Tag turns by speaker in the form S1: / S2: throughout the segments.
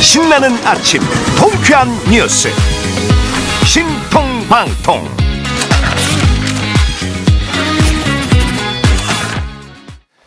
S1: 신나는 아침 통쾌한 뉴스 신통방통.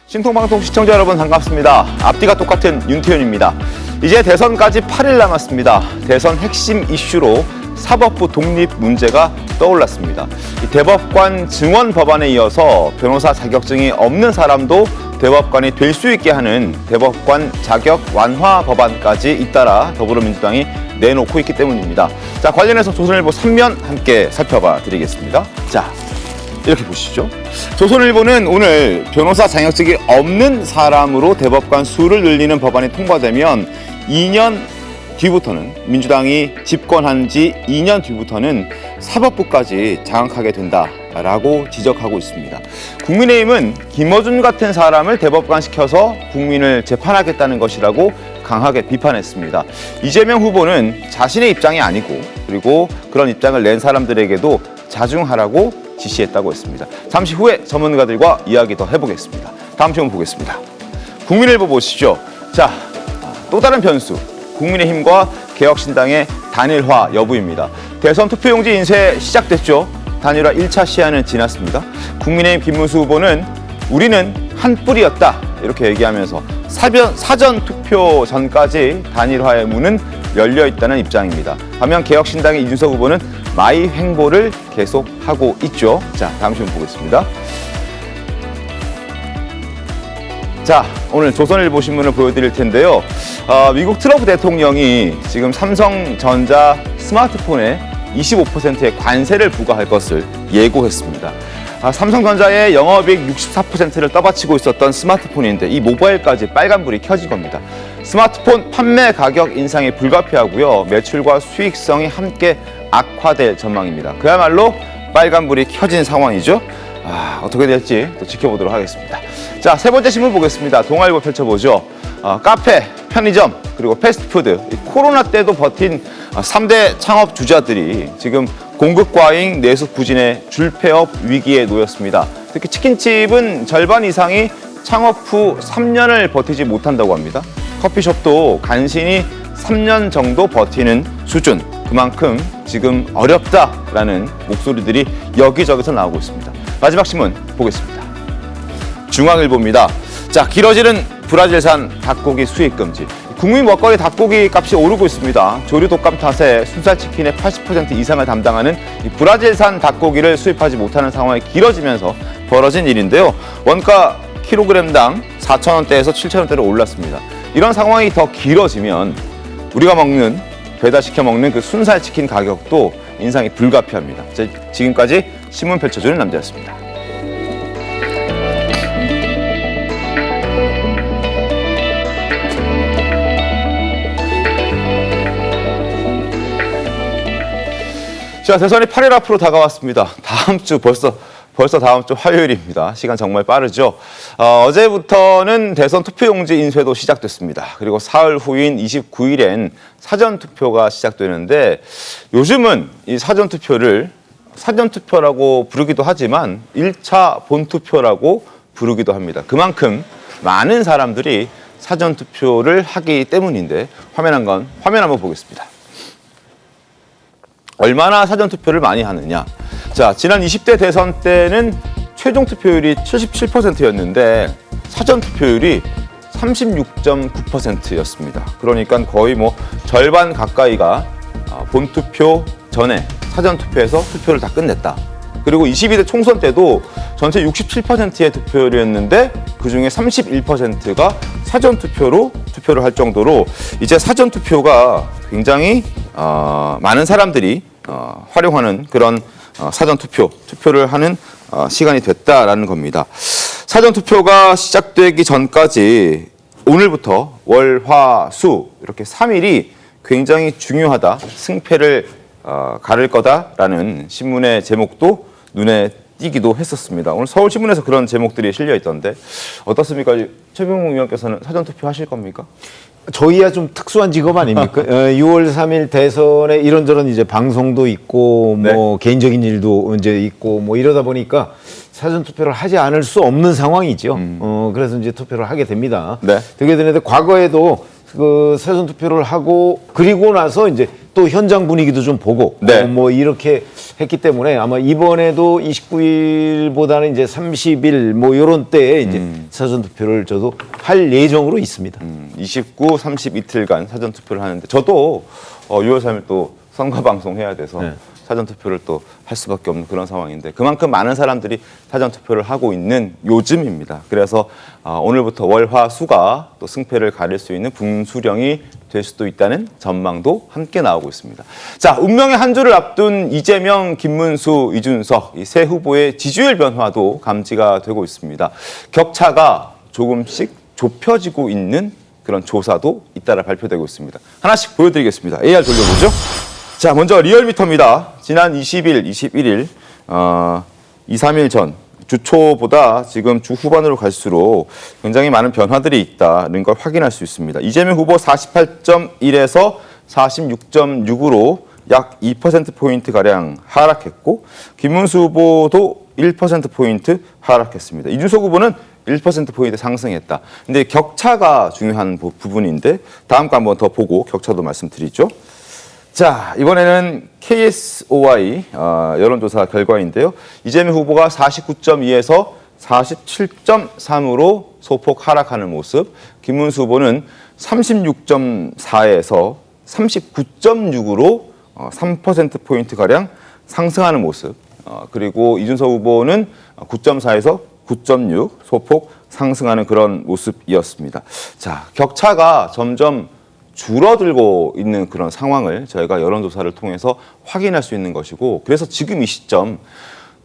S2: 신통방통 시청자 여러분 반갑습니다. 앞뒤가 똑같은 윤태윤입니다. 이제 대선까지 8일 남았습니다. 대선 핵심 이슈로 사법부 독립 문제가 떠올랐습니다. 이 대법관 증원 법안에 이어서 변호사 자격증이 없는 사람도 대법관이 될 수 있게 하는 대법관 자격 완화 법안까지 잇따라 더불어민주당이 내놓고 있기 때문입니다. 자, 관련해서 조선일보 3면 함께 살펴봐 드리겠습니다. 자, 이렇게 보시죠. 조선일보는 오늘 변호사 자격증이 없는 사람으로 대법관 수를 늘리는 법안이 통과되면 2년 뒤부터는 민주당이 집권한 지 2년 뒤부터는 사법부까지 장악하게 된다라고 지적하고 있습니다. 국민의힘은 김어준 같은 사람을 대법관시켜서 국민을 재판하겠다는 것이라고 강하게 비판했습니다. 이재명 후보는 자신의 입장이 아니고 그리고 그런 입장을 낸 사람들에게도 자중하라고 지시했다고 했습니다. 잠시 후에 전문가들과 이야기 더 해보겠습니다. 다음 시간 보겠습니다. 국민일보 보시죠. 자, 또 다른 변수. 국민의힘과 개혁신당의 단일화 여부입니다. 대선 투표용지 인쇄 시작됐죠. 단일화 1차 시한은 지났습니다. 국민의힘 김문수 후보는 우리는 한 뿌리였다 이렇게 얘기하면서 사전 투표 전까지 단일화의 문은 열려 있다는 입장입니다. 반면 개혁신당의 이준석 후보는 마이 횡보를 계속하고 있죠. 자, 다음 시간 보겠습니다. 자, 오늘 조선일보 신문을 보여드릴 텐데요. 미국 트럼프 대통령이 지금 삼성전자 스마트폰에 25%의 관세를 부과할 것을 예고했습니다. 삼성전자의 영업이익 64%를 떠받치고 있었던 스마트폰인데 이 모바일까지 빨간불이 켜진 겁니다. 스마트폰 판매 가격 인상이 불가피하고요. 매출과 수익성이 함께 악화될 전망입니다. 그야말로 빨간불이 켜진 상황이죠. 어떻게 될지 또 지켜보도록 하겠습니다. 자, 세 번째 신문 보겠습니다. 동아일보 펼쳐보죠. 카페, 편의점, 그리고 패스트푸드, 코로나 때도 버틴 3대 창업 주자들이 지금 공급 과잉, 내수 부진의 줄폐업 위기에 놓였습니다. 특히 치킨집은 절반 이상이 창업 후 3년을 버티지 못한다고 합니다. 커피숍도 간신히 3년 정도 버티는 수준. 그만큼 지금 어렵다라는 목소리들이 여기저기서 나오고 있습니다. 마지막 신문 보겠습니다. 중앙일보입니다. 자, 길어지는 브라질산 닭고기 수입 금지. 국민 먹거리 닭고기 값이 오르고 있습니다. 조류 독감 탓에 순살치킨의 80% 이상을 담당하는 이 브라질산 닭고기를 수입하지 못하는 상황이 길어지면서 벌어진 일인데요. 원가 킬로그램당 4,000원대에서 7,000원대로 올랐습니다. 이런 상황이 더 길어지면 우리가 먹는 배달시켜 먹는 그 순살치킨 가격도 인상이 불가피합니다. 지금까지 신문 펼쳐주는 남자였습니다. 자, 대선이 8일 앞으로 다가왔습니다. 다음 주 벌써 다음 주 화요일입니다. 시간 정말 빠르죠. 어제부터는 대선 투표용지 인쇄도 시작됐습니다. 그리고 사흘 후인 29일엔 사전투표가 시작되는데 요즘은 이 사전투표라고 부르기도 하지만 1차 본투표라고 부르기도 합니다. 그만큼 많은 사람들이 사전투표를 하기 때문인데 화면 한번 보겠습니다. 얼마나 사전투표를 많이 하느냐. 자, 지난 20대 대선 때는 최종 투표율이 77%였는데 사전투표율이 36.9%였습니다. 그러니까 거의 절반 가까이가 본투표 전에 사전투표에서 투표를 다 끝냈다. 그리고 22대 총선 때도 전체 67%의 투표율이었는데 그중에 31%가 사전투표로 투표를 할 정도로 이제 사전투표가 굉장히 많은 사람들이 활용하는 그런 사전투표를 하는 시간이 됐다라는 겁니다. 사전투표가 시작되기 전까지 오늘부터 월, 화, 수 이렇게 3일이 굉장히 중요하다. 승패를 가를 거다라는 신문의 제목도 눈에 띄기도 했었습니다. 오늘 서울신문에서 그런 제목들이 실려 있던데 어떻습니까? 최병욱 의원께서는 사전투표 하실 겁니까?
S3: 저희야 좀 특수한 직업 아닙니까? 6월 3일 대선에 이런저런 이제 방송도 있고 뭐 개인적인 일도 이제 있고 뭐 이러다 보니까 사전 투표를 하지 않을 수 없는 상황이죠. 그래서 이제 투표를 하게 됩니다. 되게 되는데 과거에도 그 사전 투표를 하고 그리고 나서 이제 또 현장 분위기도 좀 보고
S2: 네.
S3: 뭐 이렇게 했기 때문에 아마 이번에도 29일보다는 이제 30일 뭐 이런 때에 이제 사전 투표를 저도 할 예정으로 있습니다.
S2: 29, 30 이틀간 사전 투표를 하는데 저도 6월 3일 또 선거 방송 해야 돼서
S3: 네.
S2: 사전 투표를 또 할 수밖에 없는 그런 상황인데 그만큼 많은 사람들이 사전 투표를 하고 있는 요즘입니다. 그래서 오늘부터 월화수가 또 승패를 가릴 수 있는 분수령이 될 수도 있다는 전망도 함께 나오고 있습니다. 자, 운명의 한 주를 앞둔 이재명, 김문수, 이준석 이 세 후보의 지지율 변화도 감지가 되고 있습니다. 격차가 조금씩 좁혀지고 있는 그런 조사도 잇따라 발표되고 있습니다. 하나씩 보여드리겠습니다. AR 돌려보죠. 자, 먼저 리얼미터입니다. 지난 20일, 21일, 2, 3일 전 주초보다 지금 주 후반으로 갈수록 굉장히 많은 변화들이 있다는 걸 확인할 수 있습니다. 이재명 후보 48.1에서 46.6으로 약 2%포인트가량 하락했고 김문수 후보도 1%포인트 하락했습니다. 이준석 후보는 1%포인트 상승했다. 근데 격차가 중요한 부분인데 다음 거 한번 더 보고 격차도 말씀드리죠. 자, 이번에는 KSOI 여론조사 결과인데요. 이재명 후보가 49.2에서 47.3으로 소폭 하락하는 모습, 김문수 후보는 36.4에서 39.6으로 3%포인트가량 상승하는 모습, 그리고 이준석 후보는 9.4에서 9.6 소폭 상승하는 그런 모습이었습니다. 자, 격차가 점점 줄어들고 있는 그런 상황을 저희가 여론조사를 통해서 확인할 수 있는 것이고 그래서 지금 이 시점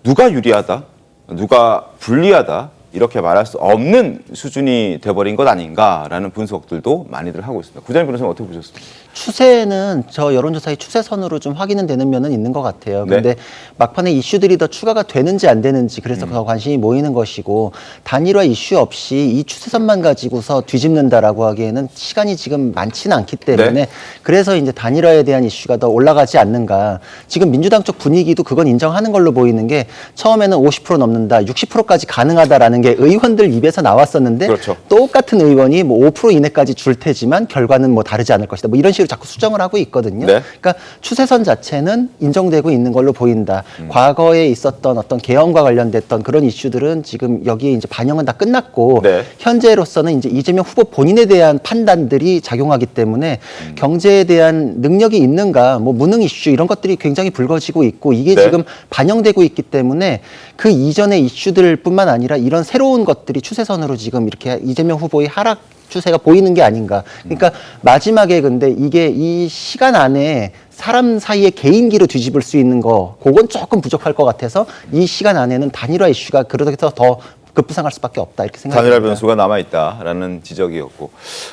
S2: 누가 유리하다, 누가 불리하다 이렇게 말할 수 없는 수준이 돼버린 것 아닌가라는 분석들도 많이들 하고 있습니다. 구자민 변호사님 어떻게 보셨습니까?
S4: 추세는 저 여론조사의 추세선으로 좀 확인은 되는 면은 있는 것 같아요.
S2: 네.
S4: 근데 막판에 이슈들이 더 추가가 되는지 안 되는지 그래서 더 관심이 모이는 것이고 단일화 이슈 없이 이 추세선만 가지고서 뒤집는다라고 하기에는 시간이 지금 많지는 않기 때문에
S2: 네.
S4: 그래서 이제 단일화에 대한 이슈가 더 올라가지 않는가. 지금 민주당 쪽 분위기도 그건 인정하는 걸로 보이는 게 처음에는 50% 넘는다, 60%까지 가능하다라는 게 의원들 입에서 나왔었는데
S2: 그렇죠.
S4: 똑같은 의원이 뭐 5% 이내까지 줄 테지만 결과는 뭐 다르지 않을 것이다. 뭐 이런 식으로 자꾸 수정을 하고 있거든요.
S2: 네.
S4: 그러니까 추세선 자체는 인정되고 있는 걸로 보인다. 과거에 있었던 어떤 개헌과 관련됐던 그런 이슈들은 지금 여기에 이제 반영은 다 끝났고
S2: 네.
S4: 현재로서는 이제 이재명 후보 본인에 대한 판단들이 작용하기 때문에 경제에 대한 능력이 있는가, 뭐 무능 이슈 이런 것들이 굉장히 불거지고 있고 이게
S2: 네.
S4: 지금 반영되고 있기 때문에 그 이전의 이슈들뿐만 아니라 이런 새로운 것들이 추세선으로 지금 이렇게 이재명 후보의 하락 추세가 보이는 게 아닌가. 그러니까 마지막에 근데 이게 이 시간 안에 사람 사이의 개인기로 뒤집을 수 있는 거, 그건 조금 부족할 것 같아서 이 시간 안에는 단일화 이슈가 그러다 더 급부상할 수밖에 없다 이렇게 생각합니다.
S2: 단일화 변수가 남아있다라는 지적이었고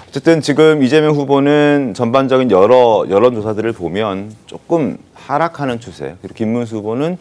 S2: 어쨌든 지금 이재명 후보는 전반적인 여러 여론조사들을 보면 조금 하락하는 추세, 그리고 김문수 후보는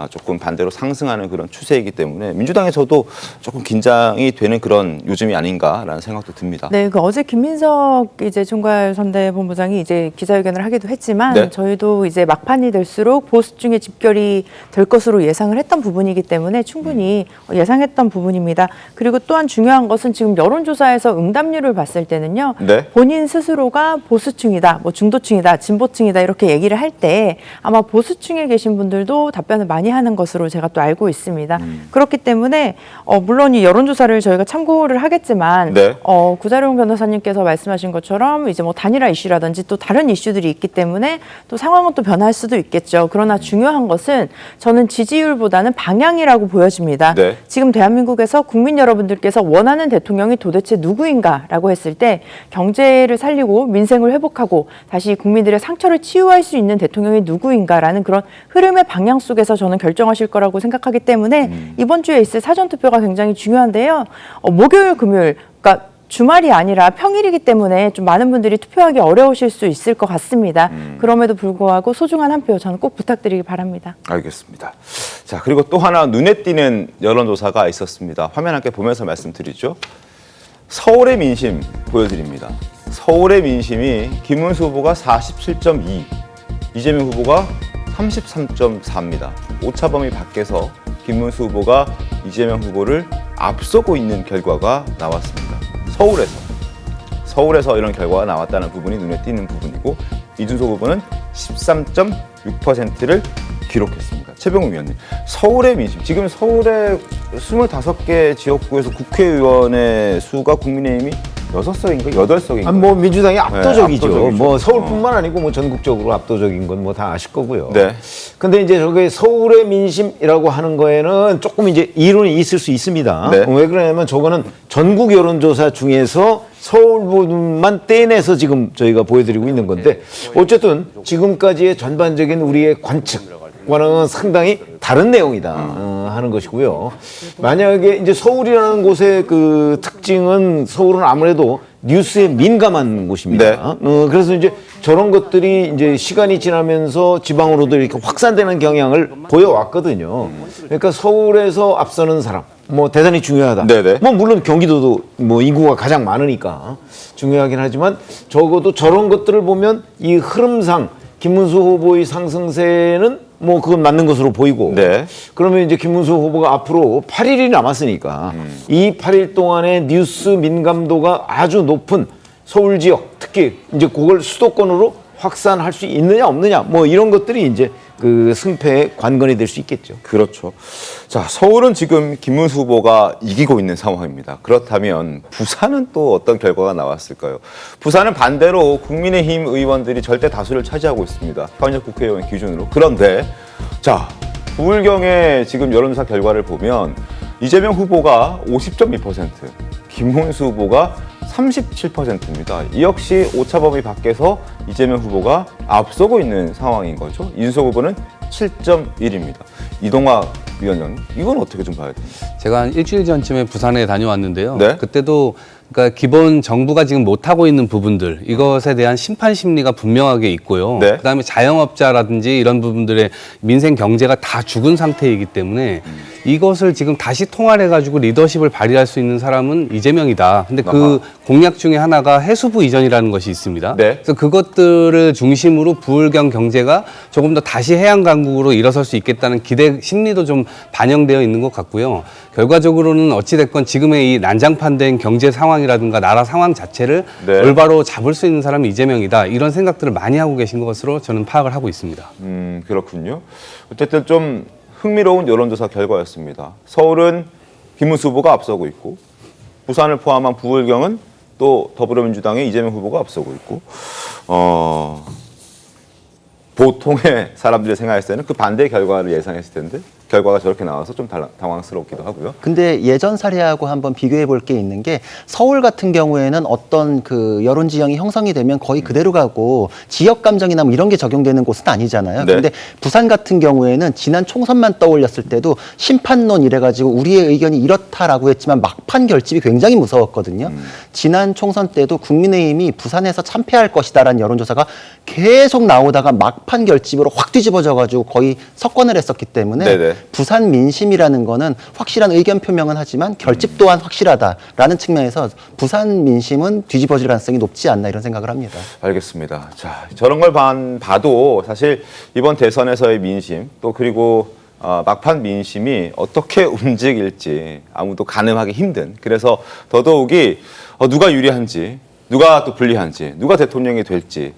S2: 조금 반대로 상승하는 그런 추세이기 때문에 민주당에서도 조금 긴장이 되는 그런 요즘이 아닌가라는 생각도 듭니다.
S5: 네, 그 어제 김민석 이제 총괄선대본부장이 이제 기자회견을 하기도 했지만
S2: 네.
S5: 저희도 이제 막판이 될수록 보수 중에 집결이 될 것으로 예상을 했던 부분이기 때문에 충분히 예상했던 부분입니다. 그리고 또한 중요한 것은 지금 여론조사에서 응답률을 봤을 때는요,
S2: 네.
S5: 본인 스스로가 보수층이다, 뭐 중도층이다, 진보층이다 이렇게 얘기를 할 때 아마 보수층에 계신 분들도 답변을 많이 하는 것으로 제가 또 알고 있습니다. 그렇기 때문에 물론 이 여론조사를 저희가 참고를 하겠지만
S2: 네.
S5: 구자룡 변호사님께서 말씀하신 것처럼 이제 뭐 단일화 이슈라든지 또 다른 이슈들이 있기 때문에 또 상황은 또 변할 수도 있겠죠. 그러나 중요한 것은 저는 지지율보다는 방향이라고 보여집니다.
S2: 네.
S5: 지금 대한민국에서 국민 여러분들께서 원하는 대통령이 도대체 누구인가라고 했을 때 경제를 살리고 민생을 회복하고 다시 국민들의 상처를 치유할 수 있는 대통령이 누구인가라는 그런 흐름의 방향 속에서 저는 결정하실 거라고 생각하기 때문에 이번 주에 있을 사전투표가 굉장히 중요한데요. 목요일, 금요일, 그러니까 주말이 아니라 평일이기 때문에 좀 많은 분들이 투표하기 어려우실 수 있을 것 같습니다. 그럼에도 불구하고 소중한 한 표 저는 꼭 부탁드리기 바랍니다.
S2: 알겠습니다. 자, 그리고 또 하나 눈에 띄는 여론조사가 있었습니다. 화면 함께 보면서 말씀드리죠. 서울의 민심 보여드립니다. 서울의 민심이 김문수 후보가 47.2, 이재명 후보가 33.4입니다. 오차범위 밖에서 김문수 후보가 이재명 후보를 앞서고 있는 결과가 나왔습니다. 서울에서 서울에서 이런 결과가 나왔다는 부분이 눈에 띄는 부분이고 이준석 후보는 13.6%를 기록했습니다. 최병욱 위원님, 서울의 민심, 지금 서울의 25개 지역구에서 국회의원의 수가 국민의힘이 6석인가 8석인가?
S3: 뭐 민주당이 압도적이죠.
S2: 압도적이죠.
S3: 뭐 서울뿐만 아니고 뭐 전국적으로 압도적인 건 뭐 다 아실 거고요.
S2: 네.
S3: 근데 이제 저게 서울의 민심이라고 하는 거에는 조금 이제 이론이 있을 수 있습니다.
S2: 네.
S3: 왜 그러냐면 저거는 전국 여론조사 중에서 서울 부분만 떼내서 지금 저희가 보여드리고 있는 건데 어쨌든 지금까지의 전반적인 우리의 관측과는 상당히 다른 내용이다 하는 것이고요. 만약에 이제 서울이라는 곳의 그 특징은 서울은 아무래도 뉴스에 민감한 곳입니다. 그래서 이제 저런 것들이 이제 시간이 지나면서 지방으로도 이렇게 확산되는 경향을 보여왔거든요. 그러니까 서울에서 앞서는 사람, 뭐 대단히 중요하다.
S2: 네네.
S3: 뭐 물론 경기도도 뭐 인구가 가장 많으니까 중요하긴 하지만 적어도 저런 것들을 보면 이 흐름상 김문수 후보의 상승세는 뭐 그건 맞는 것으로 보이고
S2: 네.
S3: 그러면 이제 김문수 후보가 앞으로 8일이 남았으니까 이 8일 동안의 뉴스 민감도가 아주 높은 서울 지역 특히 이제 그걸 수도권으로 확산할 수 있느냐 없느냐 뭐 이런 것들이 이제 그 승패의 관건이 될 수 있겠죠.
S2: 그렇죠. 자, 서울은 지금 김문수 후보가 이기고 있는 상황입니다. 그렇다면 부산은 또 어떤 결과가 나왔을까요? 부산은 반대로 국민의힘 의원들이 절대 다수를 차지하고 있습니다. 현역 국회의원 기준으로. 그런데 자, 부울경의 지금 여론조사 결과를 보면 이재명 후보가 50.2%, 김문수 후보가 37%입니다. 이 역시 오차범위 밖에서 이재명 후보가 앞서고 있는 상황인 거죠. 이준석 후보는 7.1입니다. 이동학 위원장님, 이건 어떻게 좀 봐야 됩니까?
S6: 제가 한 일주일 전쯤에 부산에 다녀왔는데요.
S2: 네.
S6: 그때도 그러니까 기본 정부가 지금 못하고 있는 부분들 이것에 대한 심판 심리가 분명하게 있고요.
S2: 네.
S6: 그다음에 자영업자라든지 이런 부분들의 민생 경제가 다 죽은 상태이기 때문에 이것을 지금 다시 통할해가지고 리더십을 발휘할 수 있는 사람은 이재명이다. 근데 그 공약 중에 하나가 해수부 이전이라는 것이 있습니다.
S2: 네.
S6: 그래서 그것들을 중심으로 부울경 경제가 조금 더 다시 해양 강국으로 일어설 수 있겠다는 기대 심리도 좀 반영되어 있는 것 같고요. 결과적으로는 어찌됐건 지금의 이 난장판된 경제 상황이라든가 나라 상황 자체를
S2: 네.
S6: 올바로 잡을 수 있는 사람이 이재명이다. 이런 생각들을 많이 하고 계신 것으로 저는 파악을 하고 있습니다.
S2: 그렇군요. 어쨌든 좀 흥미로운 여론조사 결과였습니다. 서울은 김문수 후보가 앞서고 있고 부산을 포함한 부울경은 또 더불어민주당의 이재명 후보가 앞서고 있고 보통의 사람들이 생각했을 때는 그 반대의 결과를 예상했을 텐데 결과가 저렇게 나와서 좀 당황스럽기도 하고요.
S4: 근데 예전 사례하고 한번 비교해 볼 게 있는 게 서울 같은 경우에는 어떤 그 여론 지형이 형성이 되면 거의 그대로 가고 지역 감정이나 뭐 이런 게 적용되는 곳은 아니잖아요.
S2: 네.
S4: 근데 부산 같은 경우에는 지난 총선만 떠올렸을 때도 심판론 이래가지고 우리의 의견이 이렇다라고 했지만 막판 결집이 굉장히 무서웠거든요. 지난 총선 때도 국민의힘이 부산에서 참패할 것이다라는 여론조사가 계속 나오다가 막판 결집으로 확 뒤집어져가지고 거의 석권을 했었기 때문에
S2: 네네.
S4: 부산 민심이라는 거는 확실한 의견 표명은 하지만 결집 또한 확실하다라는 측면에서 부산 민심은 뒤집어질 가능성이 높지 않나 이런 생각을 합니다.
S2: 알겠습니다. 자, 저런 걸 봐도 사실 이번 대선에서의 민심 또 그리고 막판 민심이 어떻게 움직일지 아무도 가늠하기 힘든 그래서 더더욱이 누가 유리한지 누가 또 불리한지 누가 대통령이 될지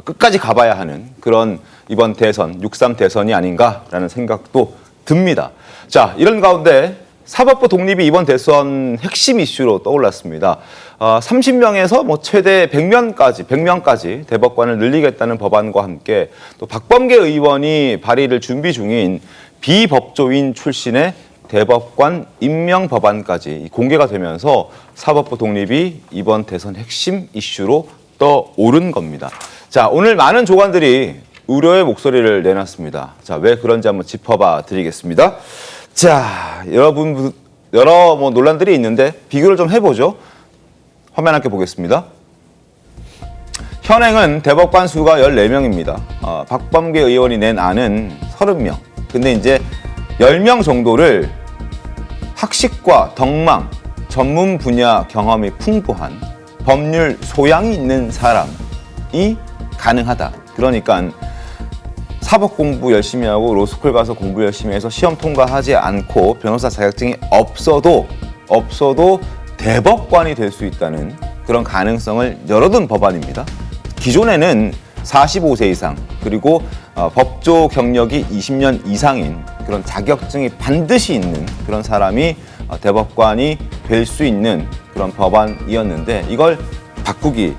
S2: 끝까지 가봐야 하는 그런 이번 대선 6.3 대선이 아닌가라는 생각도 듭니다. 자, 이런 가운데 사법부 독립이 이번 대선 핵심 이슈로 떠올랐습니다. 30명에서 뭐 최대 100명까지 대법관을 늘리겠다는 법안과 함께 또 박범계 의원이 발의를 준비 중인 비법조인 출신의 대법관 임명 법안까지 공개가 되면서 사법부 독립이 이번 대선 핵심 이슈로 떠오른 겁니다. 자, 오늘 많은 조관들이 우려의 목소리를 내놨습니다. 자, 왜 그런지 한번 짚어봐 드리겠습니다. 자, 여러 뭐 논란들이 있는데 비교를 좀 해보죠. 화면 함께 보겠습니다. 현행은 대법관 수가 14명입니다. 박범계 의원이 낸 안은 30명. 근데 이제 10명 정도를 학식과 덕망, 전문 분야 경험이 풍부한 법률 소양이 있는 사람이 가능하다. 그러니까 사법 공부 열심히 하고 로스쿨 가서 공부 열심히 해서 시험 통과하지 않고 변호사 자격증이 없어도 대법관이 될 수 있다는 그런 가능성을 열어둔 법안입니다. 기존에는 45세 이상 그리고 법조 경력이 20년 이상인 그런 자격증이 반드시 있는 그런 사람이 대법관이 될 수 있는 그런 법안이었는데 이걸 바꾸기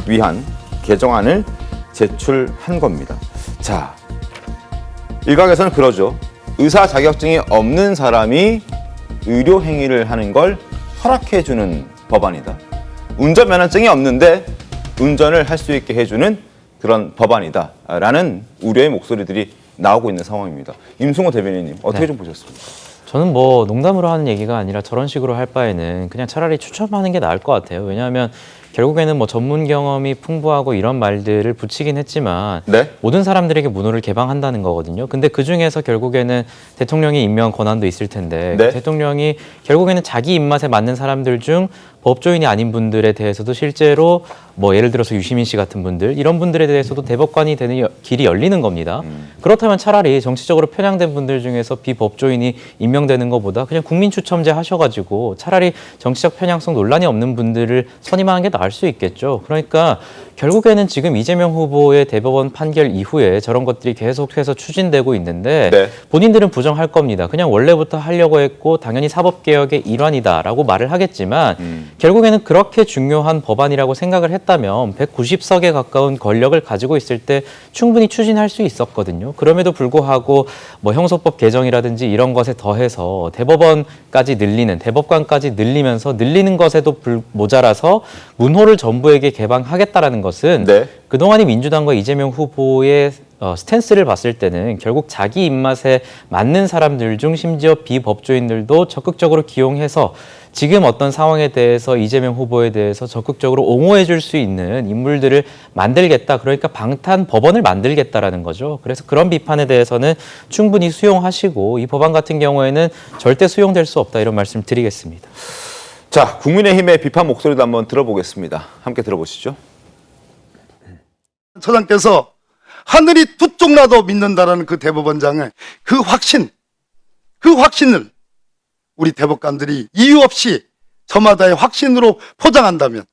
S2: 위한 개정안을 제출한 겁니다. 자, 일각에서는 그러죠. 의사 자격증이 없는 사람이 의료 행위를 하는 걸 허락해주는 법안이다. 운전면허증이 없는데 운전을 할 수 있게 해주는 그런 법안이다라는 우려의 목소리들이 나오고 있는 상황입니다. 임승호 대변인님 어떻게 좀 보셨습니까?
S7: 저는 뭐 농담으로 하는 얘기가 아니라 저런 식으로 할 바에는 그냥 차라리 추첨하는 게 나을 것 같아요. 왜냐하면 결국에는 뭐 전문 경험이 풍부하고 이런 말들을 붙이긴 했지만
S2: 네?
S7: 모든 사람들에게 문호를 개방한다는 거거든요. 근데 그 중에서 결국에는 대통령이 임명 권한도 있을 텐데
S2: 네?
S7: 대통령이 결국에는 자기 입맛에 맞는 사람들 중 법조인이 아닌 분들에 대해서도 실제로 뭐 예를 들어서 유시민 씨 같은 분들 이런 분들에 대해서도 대법관이 되는 길이 열리는 겁니다. 그렇다면 차라리 정치적으로 편향된 분들 중에서 비법조인이 임명되는 것보다 그냥 국민추첨제 하셔가지고 차라리 정치적 편향성 논란이 없는 분들을 선임하는 게 나을 수 있겠죠. 그러니까 결국에는 지금 이재명 후보의 대법원 판결 이후에 저런 것들이 계속해서 추진되고 있는데
S2: 네.
S7: 본인들은 부정할 겁니다. 그냥 원래부터 하려고 했고 당연히 사법개혁의 일환이다라고 말을 하겠지만 결국에는 그렇게 중요한 법안이라고 생각을 했다면 190석에 가까운 권력을 가지고 있을 때 충분히 추진할 수 있었거든요. 그럼에도 불구하고 뭐 형소법 개정이라든지 이런 것에 더해서 대법원까지 늘리는 대법관까지 늘리면서 늘리는 것에도 모자라서 문호를 전부에게 개방하겠다라는 것은
S2: 네.
S7: 그동안의 민주당과 이재명 후보의 스탠스를 봤을 때는 결국 자기 입맛에 맞는 사람들 중 심지어 비법조인들도 적극적으로 기용해서 지금 어떤 상황에 대해서 이재명 후보에 대해서 적극적으로 옹호해 줄 수 있는 인물들을 만들겠다. 그러니까 방탄 법원을 만들겠다라는 거죠. 그래서 그런 비판에 대해서는 충분히 수용하시고 이 법안 같은 경우에는 절대 수용될 수 없다. 이런 말씀 드리겠습니다.
S2: 자, 국민의힘의 비판 목소리도 한번 들어보겠습니다. 함께 들어보시죠.
S8: 처장께서 하늘이 두 쪽 나도 믿는다라는 그 대법원장의 그 확신을 우리 대법관들이 이유 없이 저마다의 확신으로 포장한다면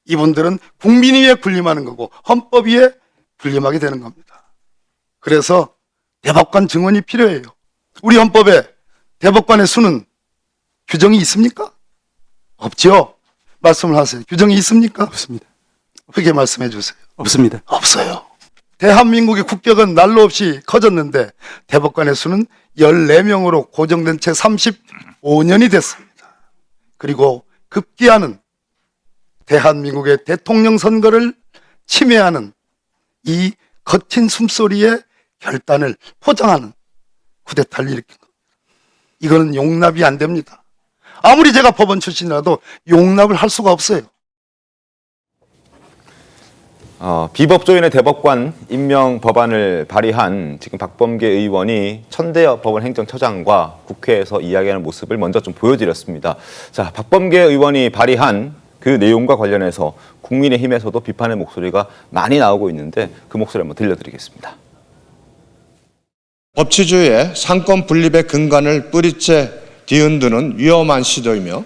S8: 이분들은 국민 위에 군림하는 거고 헌법 위에 군림하게 되는 겁니다. 그래서 대법관 증언이 필요해요. 우리 헌법에 대법관의 수는 규정이 있습니까? 없죠. 말씀을 하세요. 규정이 있습니까? 없습니다. 크게 말씀해 주세요.
S9: 없습니다.
S8: 없어요. 대한민국의 국격은 날로 없이 커졌는데 대법관의 수는 14명으로 고정된 채 35년이 됐습니다. 그리고 급기야는 대한민국의 대통령 선거를 침해하는 이 거친 숨소리의 결단을 포장하는 쿠데타를 일으킨 겁니다. 이거는 용납이 안 됩니다. 아무리 제가 법원 출신이라도 용납을 할 수가 없어요.
S2: 비법조인의 대법관 임명 법안을 발의한 지금 박범계 의원이 천대엽 법원 행정처장과 국회에서 이야기하는 모습을 먼저 좀 보여드렸습니다. 자, 박범계 의원이 발의한 그 내용과 관련해서 국민의힘에서도 비판의 목소리가 많이 나오고 있는데 그 목소리 한번 들려드리겠습니다.
S10: 법치주의의 상권 분립의 근간을 뿌리째 뒤흔드는 위험한 시도이며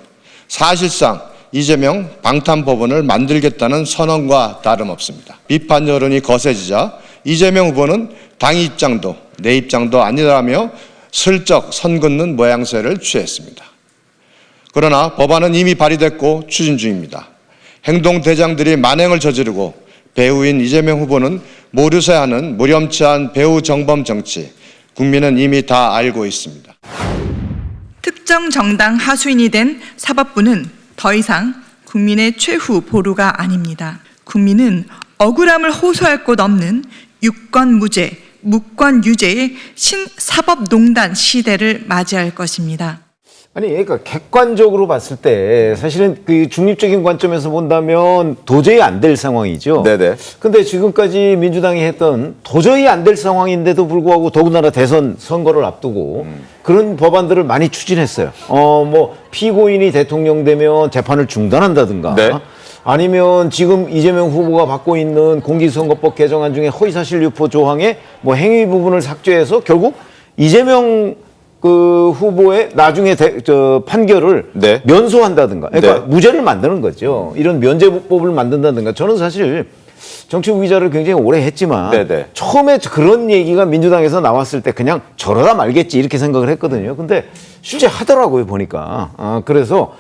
S10: 사실상 이재명 방탄법원을 만들겠다는 선언과 다름없습니다. 비판 여론이 거세지자 이재명 후보는 당 입장도 내 입장도 아니라며 슬쩍 선 긋는 모양새를 취했습니다. 그러나 법안은 이미 발의됐고 추진 중입니다. 행동대장들이 만행을 저지르고 배우인 이재명 후보는 모르쇠하는 무렴치한 배우 정범 정치, 국민은 이미 다 알고 있습니다.
S11: 특정 정당 하수인이 된 사법부는 더 이상 국민의 최후 보루가 아닙니다. 국민은 억울함을 호소할 곳 없는 유권 무죄, 무권 유죄의 신사법농단 시대를 맞이할 것입니다.
S3: 아니, 그러니까 객관적으로 봤을 때 사실은 그 중립적인 관점에서 본다면 도저히 안 될 상황이죠.
S2: 네네.
S3: 근데 지금까지 민주당이 했던 도저히 안 될 상황인데도 불구하고 더군다나 대선 선거를 앞두고 그런 법안들을 많이 추진했어요. 뭐 피고인이 대통령 되면 재판을 중단한다든가.
S2: 네.
S3: 아니면 지금 이재명 후보가 받고 있는 공직선거법 개정안 중에 허위사실 유포 조항의 뭐 행위 부분을 삭제해서 결국 이재명 그 후보의 나중에 판결을
S2: 네.
S3: 면소한다든가, 그러니까
S2: 네.
S3: 무죄를 만드는 거죠. 이런 면제법을 만든다든가. 저는 사실 정치 후기자를 굉장히 오래 했지만
S2: 네네.
S3: 처음에 그런 얘기가 민주당에서 나왔을 때 그냥 저러다 말겠지 이렇게 생각을 했거든요. 근데 실제 하더라고요, 보니까. 그래서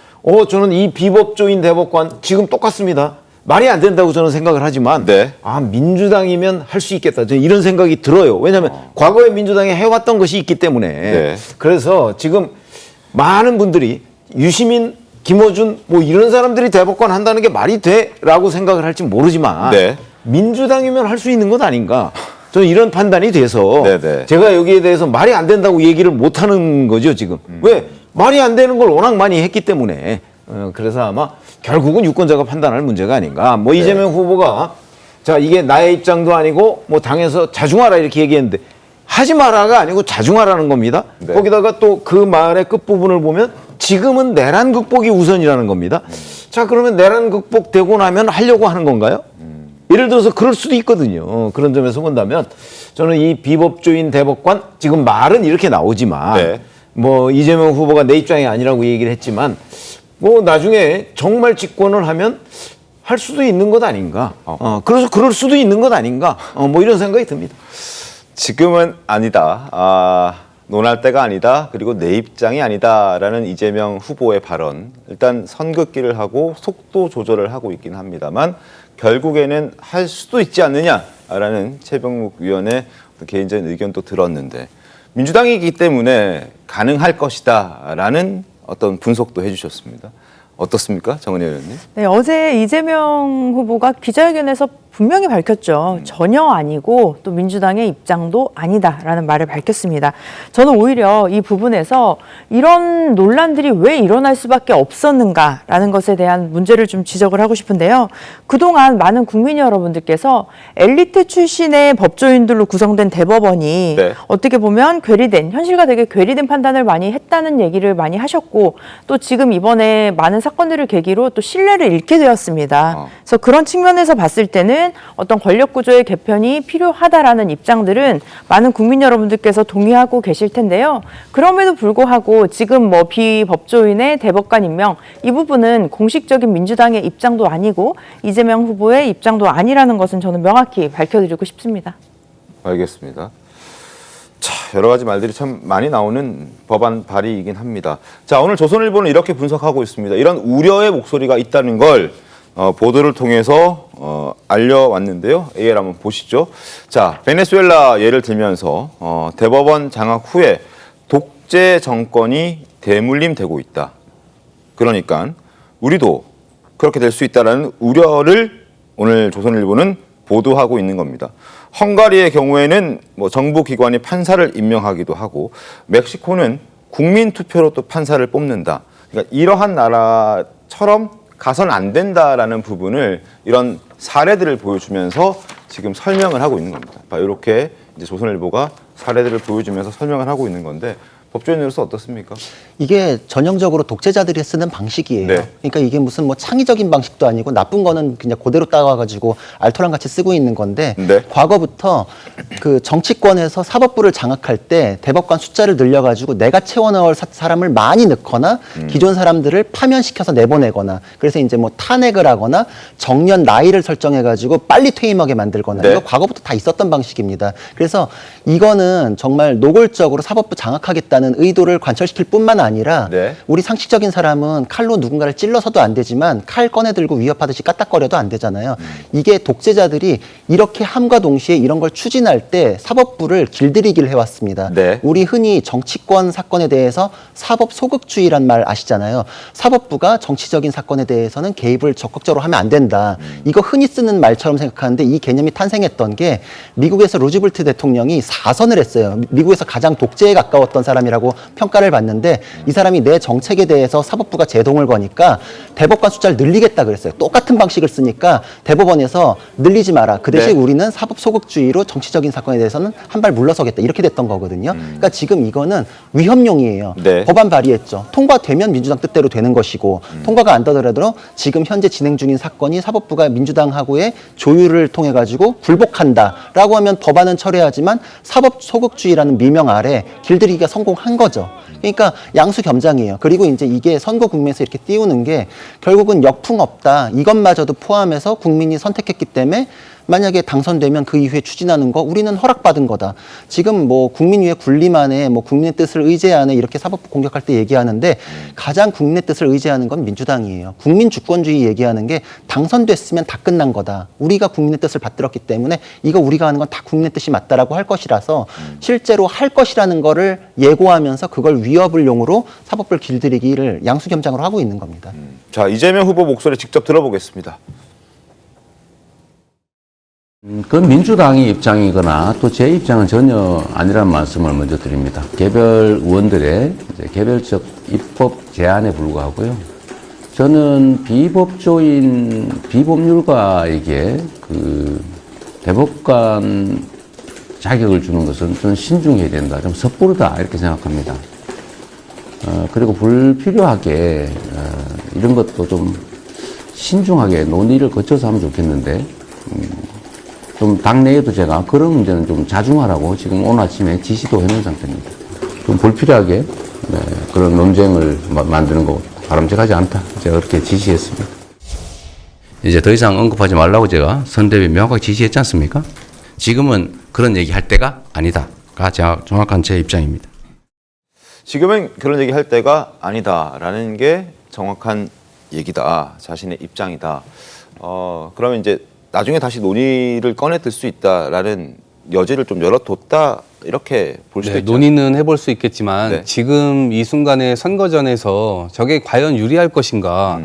S3: 저는 이 비법조인 대법관 지금 똑같습니다. 말이 안 된다고 저는 생각을 하지만
S2: 네.
S3: 민주당이면 할 수 있겠다. 저는 이런 생각이 들어요. 왜냐하면 과거에 민주당이 해왔던 것이 있기 때문에.
S2: 네.
S3: 그래서 지금 많은 분들이 유시민, 김어준 뭐 이런 사람들이 대법관 한다는 게 말이 돼라고 생각을 할지 모르지만
S2: 네.
S3: 민주당이면 할 수 있는 것 아닌가. 저는 이런 판단이 돼서
S2: 네네.
S3: 제가 여기에 대해서 말이 안 된다고 얘기를 못 하는 거죠, 지금. 왜? 말이 안 되는 걸 워낙 많이 했기 때문에. 그래서 아마 결국은 유권자가 판단할 문제가 아닌가. 뭐 이재명 후보가 자, 이게 나의 입장도 아니고 뭐 당에서 자중하라 이렇게 얘기했는데 하지 마라가 아니고 자중하라는 겁니다.
S2: 네.
S3: 거기다가 또 그 말의 끝부분을 보면 지금은 내란 극복이 우선이라는 겁니다. 자, 그러면 내란 극복되고 나면 하려고 하는 건가요? 예를 들어서 그럴 수도 있거든요. 그런 점에서 본다면 저는 이 비법조인 대법관 지금 말은 이렇게 나오지만
S2: 네.
S3: 뭐 이재명 후보가 내 입장이 아니라고 얘기를 했지만 뭐 나중에 정말 집권을 하면 할 수도 있는 것 아닌가. 그래서 그럴 수도 있는 것 아닌가. 뭐 이런 생각이 듭니다.
S2: 지금은 아니다. 논할 때가 아니다. 그리고 내 입장이 아니다라는 이재명 후보의 발언. 일단 선긋기를 하고 속도 조절을 하고 있긴 합니다만 결국에는 할 수도 있지 않느냐라는 최병묵 위원의 개인적인 의견도 들었는데 민주당이기 때문에 가능할 것이다라는 어떤 분석도 해주셨습니다. 어떻습니까, 정은혜 의원님?
S5: 네, 어제 이재명 후보가 기자회견에서 분명히 밝혔죠. 전혀 아니고 또 민주당의 입장도 아니다라는 말을 밝혔습니다. 저는 오히려 이 부분에서 이런 논란들이 왜 일어날 수밖에 없었는가라는 것에 대한 문제를 좀 지적을 하고 싶은데요. 그동안 많은 국민 여러분들께서 엘리트 출신의 법조인들로 구성된 대법원이
S2: 네.
S5: 어떻게 보면 괴리된, 현실과 되게 괴리된 판단을 많이 했다는 얘기를 많이 하셨고 또 지금 이번에 많은 사건들을 계기로 또 신뢰를 잃게 되었습니다. 그래서 그런 측면에서 봤을 때는 어떤 권력 구조의 개편이 필요하다라는 입장들은 많은 국민 여러분들께서 동의하고 계실 텐데요. 그럼에도 불구하고 지금 뭐 비법조인의 대법관 임명 이 부분은 공식적인 민주당의 입장도 아니고 이재명 후보의 입장도 아니라는 것은 저는 명확히 밝혀드리고 싶습니다.
S2: 알겠습니다. 자, 여러 가지 말들이 참 많이 나오는 법안 발의이긴 합니다. 자, 오늘 조선일보는 이렇게 분석하고 있습니다. 이런 우려의 목소리가 있다는 걸 보도를 통해서 알려왔는데요. AL 한번 보시죠. 자, 베네수엘라 예를 들면서 대법원 장악 후에 독재 정권이 대물림되고 있다. 그러니까 우리도 그렇게 될 수 있다는 우려를 오늘 조선일보는 보도하고 있는 겁니다. 헝가리의 경우에는 뭐 정부 기관이 판사를 임명하기도 하고 멕시코는 국민 투표로 또 판사를 뽑는다. 그러니까 이러한 나라처럼 가선 안 된다라는 부분을 이런 사례들을 보여주면서 지금 설명을 하고 있는 겁니다. 이렇게 이제 조선일보가 사례들을 보여주면서 설명을 하고 있는 건데 법조인으로서 어떻습니까?
S4: 이게 전형적으로 독재자들이 쓰는 방식이에요.
S2: 네.
S4: 그러니까 이게 무슨 뭐 창의적인 방식도 아니고 나쁜 거는 그냥 그대로 따와가지고 알토란 같이 쓰고 있는 건데
S2: 네.
S4: 과거부터 그 정치권에서 사법부를 장악할 때 대법관 숫자를 늘려가지고 내가 채워넣을 사람을 많이 넣거나 기존 사람들을 파면시켜서 내보내거나 그래서 이제 뭐 탄핵을 하거나 정년 나이를 설정해가지고 빨리 퇴임하게 만들거나
S2: 네.
S4: 이거 과거부터 다 있었던 방식입니다. 그래서 이거는 정말 노골적으로 사법부 장악하겠다는 의도를 관철시킬 뿐만 아니라
S2: 네.
S4: 우리 상식적인 사람은 칼로 누군가를 찔러서도 안 되지만 칼 꺼내 들고 위협하듯이 까딱거려도 안 되잖아요. 이게 독재자들이 이렇게 함과 동시에 이런 걸 추진할 때 사법부를 길들이기를 해왔습니다.
S2: 네.
S4: 우리 흔히 정치권 사건에 대해서 사법 소극주의란 말 아시잖아요. 사법부가 정치적인 사건에 대해서는 개입을 적극적으로 하면 안 된다. 이거 흔히 쓰는 말처럼 생각하는데 이 개념이 탄생했던 게 미국에서 루즈벨트 대통령이 4선을 했어요. 미국에서 가장 독재에 가까웠던 사람이라고 평가를 받는데 이 사람이 내 정책에 대해서 사법부가 제동을 거니까 대법관 숫자를 늘리겠다 그랬어요. 똑같은 방식을 쓰니까 대법원에서 늘리지 마라. 그 대신
S2: 네.
S4: 우리는 사법 소극주의로 정치적인 사건에 대해서는 한 발 물러서겠다. 이렇게 됐던 거거든요. 그러니까 지금 이거는 위협용이에요.
S2: 네.
S4: 법안 발의했죠. 통과되면 민주당 뜻대로 되는 것이고 통과가 안 되더라도 지금 현재 진행 중인 사건이 사법부가 민주당하고의 조율을 통해 가지고 굴복한다라고 하면 법안은 철회하지만 사법 소극주의라는 미명 아래 길들이기가 성공할 한 거죠. 그러니까 양수겸장이에요. 그리고 이제 이게 선거 국면에서 이렇게 띄우는 게 결국은 역풍 없다. 이것마저도 포함해서 국민이 선택했기 때문에 만약에 당선되면 그 이후에 추진하는 거 우리는 허락받은 거다. 지금 뭐 국민위의 군림안에 뭐 국민의 뜻을 의제하는 이렇게 사법부 공격할 때 얘기하는데 가장 국민의 뜻을 의제하는 건 민주당이에요. 국민 주권주의 얘기하는 게 당선됐으면 다 끝난 거다. 우리가 국민의 뜻을 받들었기 때문에 이거 우리가 하는 건 다 국민의 뜻이 맞다라고 할 것이라서 실제로 할 것이라는 거를 예고하면서 그걸 위협을 용으로 사법부를 길들이기를 양수겸장으로 하고 있는 겁니다.
S2: 자, 이재명 후보 목소리 직접 들어보겠습니다.
S9: 그건 민주당의 입장이거나 또 제 입장은 전혀 아니라는 말씀을 먼저 드립니다. 개별 의원들의 개별적 입법 제안에 불과하고요. 저는 비법조인 비법률가에게 그 대법관 자격을 주는 것은 좀 신중해야 된다, 좀 섣부르다 이렇게 생각합니다. 그리고 불필요하게 이런 것도 좀 신중하게 논의를 거쳐서 하면 좋겠는데 좀 당내에도 제가 그런 문제는 좀 자중하라고 지금 오늘 아침에 지시도 해놓은 상태입니다. 좀 불필요하게 그런 논쟁을 만드는 거 바람직하지 않다. 제가 그렇게 지시했습니다. 이제 더 이상 언급하지 말라고 제가 선대위에 명확하게 지시했지 않습니까? 지금은 그런 얘기 할 때가 아니다가 제가 정확한 제 입장입니다.
S2: 지금은 그런 얘기 할 때가 아니다라는 게 정확한 얘기다. 자신의 입장이다. 그러면 이제 나중에 다시 논의를 꺼내들 수 있다라는 여지를 좀 열어뒀다 이렇게 볼 수도 있죠.
S6: 논의는 해볼 수 있겠지만
S2: 네.
S6: 지금 이 순간에 선거전에서 저게 과연 유리할 것인가,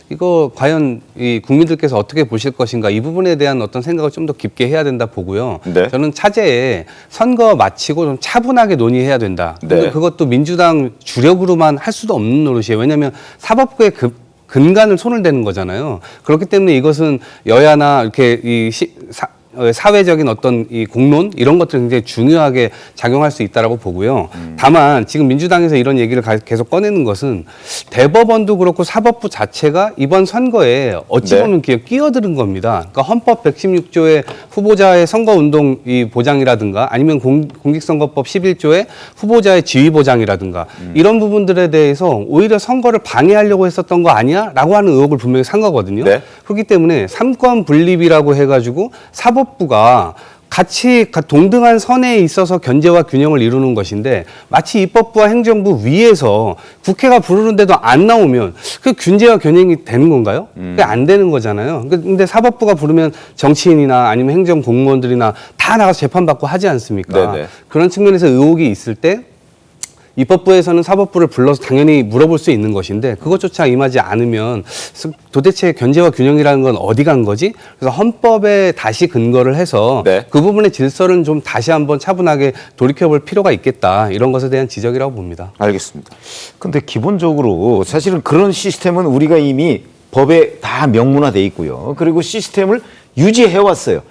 S6: 이거 과연 이 국민들께서 어떻게 보실 것인가, 이 부분에 대한 어떤 생각을 좀 더 깊게 해야 된다 보고요.
S2: 네.
S6: 저는 차제에 선거 마치고 좀 차분하게 논의해야 된다. 근데
S2: 네.
S6: 그것도 민주당 주력으로만 할 수도 없는 노릇이에요. 왜냐하면 사법부의 근간을 손을 대는 거잖아요. 그렇기 때문에 이것은 여야나 이렇게 사회적인 어떤 이 공론 이런 것들이 굉장히 중요하게 작용할 수 있다라고 보고요. 다만 지금 민주당에서 이런 얘기를 계속 꺼내는 것은 대법원도 그렇고 사법부 자체가 이번 선거에 어찌 보면 끼어드는 겁니다. 그러니까 헌법 116조의 후보자의 선거운동 이 보장이라든가 아니면 공직선거법 11조의 후보자의 지위 보장이라든가 이런 부분들에 대해서 오히려 선거를 방해하려고 했었던 거 아니야? 라고 하는 의혹을 분명히 산 거거든요.
S2: 네.
S6: 그렇기 때문에 삼권 분립이라고 해가지고 사법부가 같이 동등한 선에 있어서 견제와 균형을 이루는 것인데 마치 입법부와 행정부 위에서 국회가 부르는데도 안 나오면 그 균제와 균형이 되는 건가요? 그게 안 되는 거잖아요. 근데 사법부가 부르면 정치인이나 아니면 행정 공무원들이나 다 나가서 재판받고 하지 않습니까?
S2: 네네.
S6: 그런 측면에서 의혹이 있을 때 입법부에서는 사법부를 불러서 당연히 물어볼 수 있는 것인데 그것조차 임하지 않으면 도대체 견제와 균형이라는 건 어디 간 거지? 그래서 헌법에 다시 근거를 해서
S2: 네.
S6: 그 부분의 질서를 좀 다시 한번 차분하게 돌이켜볼 필요가 있겠다. 이런 것에 대한 지적이라고 봅니다.
S2: 알겠습니다.
S3: 근데 기본적으로 사실은 그런 시스템은 우리가 이미 법에 다 명문화돼 있고요. 그리고 시스템을 유지해 왔어요.